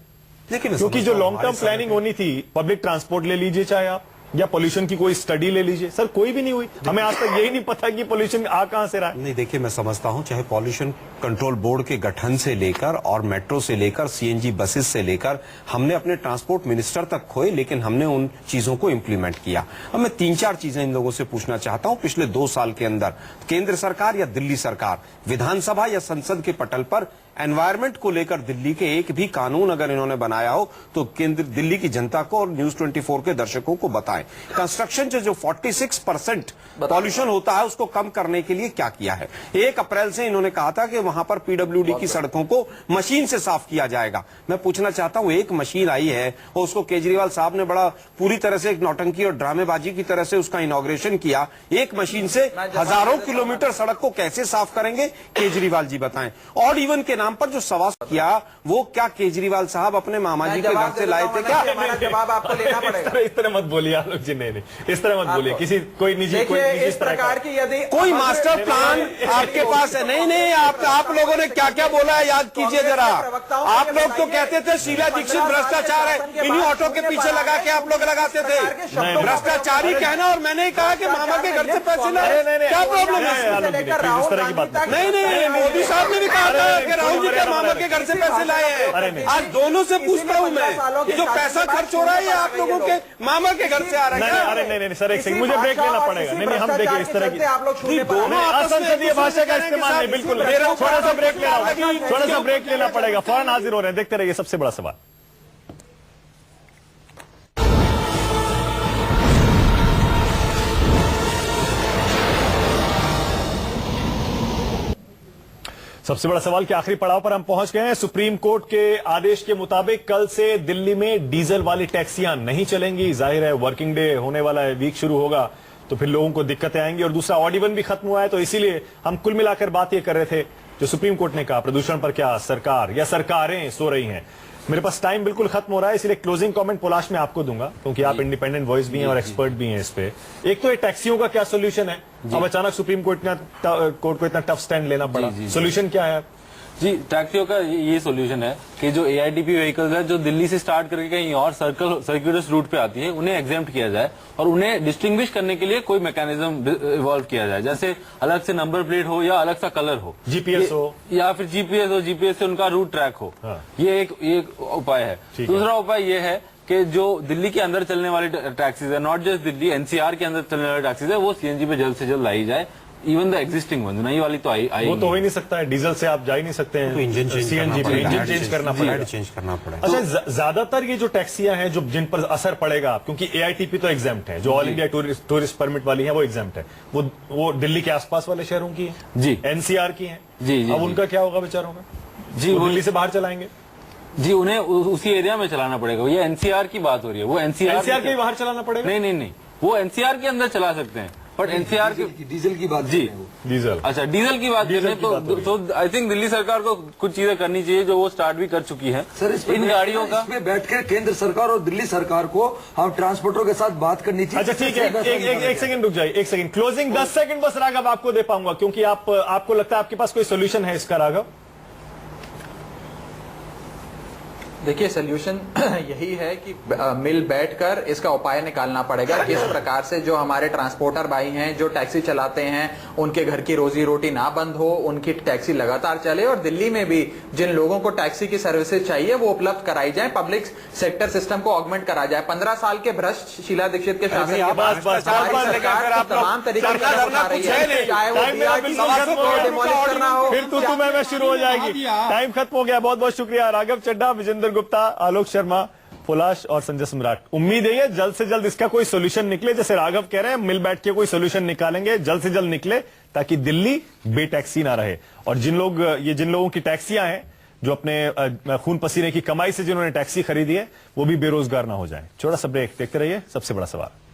Speaker 7: लेकिन
Speaker 1: क्योंकि जो लॉन्ग टर्म प्लानिंग होनी थी, पब्लिक ट्रांसपोर्ट ले लीजिए चाहे आप, या पोल्यूशन की कोई स्टडी ले लीजिए, सर कोई भी नहीं हुई। हमें आज तक यही नहीं पता कि पोल्यूशन आ कहां से रहा है।
Speaker 7: नहीं, देखिए मैं समझता हूं चाहे पॉल्यूशन कंट्रोल बोर्ड के गठन से लेकर और मेट्रो से लेकर सीएनजी बसेस से लेकर हमने अपने ट्रांसपोर्ट मिनिस्टर तक खोए, लेकिन हमने उन चीजों को इंप्लीमेंट किया। अब मैं 3-4 चीजें इन लोगों से पूछना चाहता हूं। पिछले 2 साल के अंदर केंद्र सरकार या दिल्ली सरकार विधानसभा या संसद के पटल पर एनवायरमेंट को लेकर दिल्ली के एक भी कानून अगर इन्होंने बनाया हो तो केंद्र दिल्ली की जनता को और न्यूज 24 के दर्शकों को बताएं। कंस्ट्रक्शन से जो 46% पॉल्यूशन होता है उसको कम करने के लिए क्या किया है। 1 अप्रैल से इन्होंने कहा था कि वहां पर पीडब्ल्यूडी की सड़कों को मशीन से साफ किया जाएगा। मैं पूछना चाहता हूं, एक मशीन आई है और उसको केजरीवाल साहब ने बड़ा पूरी तरह से एक नौटंकी और ड्रामेबाजी की तरह से उसका इनॉग्रेशन किया। एक मशीन से हजारों किलोमीटर सड़क को कैसे साफ करेंगे, केजरीवाल जी बताएं। ऑड इवन के नाम पर जो सवाल किया वो क्या केजरीवाल साहब अपने मामा जी के घर से लाए थे क्या?
Speaker 4: हमारा जवाब आपको लेना पड़ेगा।
Speaker 1: इस तरह मत बोलिए आलोक जी, नहीं इस तरह मत बोलिए। किसी कोई निजी
Speaker 4: देखिए इस
Speaker 1: तरह का-
Speaker 4: प्रकार की यदि
Speaker 6: कोई मास्टर प्लान आपके पास है? नहीं, आप लोगों ने क्या क्या बोला है याद कीजिए जरा। आप लोग तो कहते थे शीला दीक्षित भ्रष्टाचार है, इन्हीं ऑटो के पीछे लगा के आप लोग लगाते थे भ्रष्टाचारी कहना, और मैंने कहा कि मामा के घर से पैसे लाए, क्या प्रॉब्लम है?
Speaker 1: आलोक जी, प्लीज इस तरह की बात मत-
Speaker 6: नहीं, मोदी साहब ने भी कहा था कि राहुल जी के मामा के घर से पैसे लाए
Speaker 1: अरे
Speaker 6: हैं।
Speaker 1: नहीं।
Speaker 6: आज दोनों से पूछता हूं मैं, ये जो पैसा खर्च हो रहा है ये आप लोगों के मामा के घर से आ रहा है
Speaker 1: नहीं,
Speaker 6: क्या?
Speaker 1: अरे नहीं सर एक सेकंड, मुझे ब्रेक लेना पड़ेगा। नहीं हम देखिए इस तरह की
Speaker 4: आप लोग शून्य पर
Speaker 6: दोनों आपस में
Speaker 1: असंसदीय भाषा का इस्तेमाल नहीं, बिल्कुल नहीं। थोड़ा सा ब्रेक लेना पड़ेगा। फौरन हाजिर हो रहे हैं, देखते रहिए सबसे बड़ा सवाल। सबसे बड़ा सवाल के आखिरी पड़ाव पर हम पहुंच गए हैं। सुप्रीम कोर्ट के आदेश के मुताबिक कल से दिल्ली में डीजल वाली टैक्सियां नहीं चलेंगी। जाहिर है वर्किंग डे होने वाला है, वीक शुरू होगा तो फिर लोगों को दिक्कतें आएंगी। और दूसरा ऑड इवन भी खत्म हुआ है, तो इसीलिए हम कुल मिलाकर बात ये कर रहे थे जो सुप्रीम कोर्ट ने कहा प्रदूषण पर क्या सरकार या सरकारें सो रही हैं। मेरे पास टाइम बिल्कुल खत्म हो रहा है, इसलिए क्लोजिंग कमेंट पोलाश में आपको दूंगा क्योंकि आप इंडिपेंडेंट वॉइस भी हैं और एक्सपर्ट भी हैं इस पे। एक तो ये टैक्सियों का क्या सोल्यूशन है, अब अचानक सुप्रीम कोर्ट को इतना टफ स्टैंड लेना पड़ा, सोल्यूशन क्या है?
Speaker 10: जी, टैक्सियों का ये सोल्यूशन है कि जो एआईटीपी व्हीकल्स है जो दिल्ली से स्टार्ट करके कहीं और सर्कुलस रूट पे आती है उन्हें एग्जेम्प्ट किया जाए और उन्हें डिस्टिंग्विश करने के लिए कोई मैकेनिज्म इवॉल्व किया जाए, जैसे अलग से नंबर प्लेट हो या अलग सा कलर हो,
Speaker 1: जीपीएस हो
Speaker 10: या फिर जीपीएस से उनका रूट ट्रैक हो।
Speaker 1: हाँ।
Speaker 10: ये एक उपाय है। दूसरा उपाय ये है कि जो दिल्ली के अंदर चलने वाली टैक्सीज है, नॉट जस्ट दिल्ली, एनसीआर के अंदर चलने वाली टैक्सीज है, वो सीएनजी पे जल्द से जल्द लाई जाए। इवन द एग्जिस्टिंग वन, नई वाली तो आई
Speaker 1: वो तो हो ही नहीं सकता है, डीजल से आप जा ही नहीं सकते हैं,
Speaker 7: तो इंजन चेंज
Speaker 1: सीएनजी पे इंजन चेंज करना पड़ेगा।
Speaker 7: चेंज करना पड़ेगा।
Speaker 1: अच्छा, ज्यादातर ये जो टैक्सियां हैं जो जिन पर असर पड़ेगा, क्योंकि एआईटीपी तो एग्जाम्प्ट है, जो ऑल इंडिया टूरिस्ट परमिट वाली है वो एग्जाम्प्ट है, वो दिल्ली के आसपास वाले शहरों की है,
Speaker 10: जी,
Speaker 1: एनसीआर की है।
Speaker 10: जी,
Speaker 1: अब उनका क्या होगा बेचारों का?
Speaker 10: जी,
Speaker 1: वो दिल्ली से बाहर चलाएंगे
Speaker 10: जी, उन्हें उसी एरिया में चलाना पड़ेगा। ये एनसीआर की बात हो रही है, वो
Speaker 1: एनसीआर के बाहर चलाना पड़ेगा?
Speaker 10: नहीं, वो एनसीआर के अंदर चला सकते हैं, बट एनसीआर की
Speaker 8: डीजल की बात
Speaker 10: जी,
Speaker 1: डीजल,
Speaker 10: अच्छा डीजल की बात करें तो आई थिंक दिल्ली सरकार को कुछ चीजें करनी चाहिए जो वो स्टार्ट भी कर चुकी है।
Speaker 8: सर
Speaker 10: इन गाड़ियों का
Speaker 8: इसमें बैठकर केंद्र सरकार और दिल्ली सरकार को हम ट्रांसपोर्टरों के साथ बात करनी चाहिए।
Speaker 1: अच्छा ठीक है, एक सेकंड रुक जाइए, एक सेकंड, क्लोजिंग 10 सेकंड बस राघव आपको दे पाऊंगा क्योंकि आपको लगता है आपके पास कोई सोल्यूशन है इसका। राघव
Speaker 4: देखिए सोल्यूशन यही है कि मिल बैठकर इसका उपाय निकालना पड़ेगा। किस प्रकार से जो हमारे ट्रांसपोर्टर भाई हैं जो टैक्सी चलाते हैं उनके घर की रोजी रोटी ना बंद हो, उनकी टैक्सी लगातार चले, और दिल्ली में भी जिन लोगों को टैक्सी की सर्विसेज चाहिए वो उपलब्ध कराई जाए, पब्लिक सेक्टर सिस्टम को ऑगमेंट करा जाए। 15 साल के भ्रष्ट शीला दीक्षित के शासन के बाद हमारी सरकार तमाम तरीके से कदम उठा रही है, चाहे वो DRT को डिमोलिश करना हो।
Speaker 1: फिर तू मैं शुरू हो जाएगी। टाइम खत्म हो गया। बहुत बहुत शुक्रिया राघव चड्ढा, विजेंद्र गुप्ता, आलोक शर्मा, पुलाश और संजय सम्राट। उम्मीद है जल्द से जल्द इसका कोई सोल्यूशन निकले। जैसे राघव कह रहे हैं मिल बैठ के कोई सोल्यूशन निकालेंगे, जल्द से जल्द निकले ताकि दिल्ली बेटैक्सी ना रहे। और जिन लोगों की टैक्सियां हैं, जो अपने खून पसीने की कमाई से जिन्होंने टैक्सी खरीदी है, वो भी बेरोजगार ना हो जाए। छोटा सा ब्रेक, देखते रहिए सबसे बड़ा सवाल।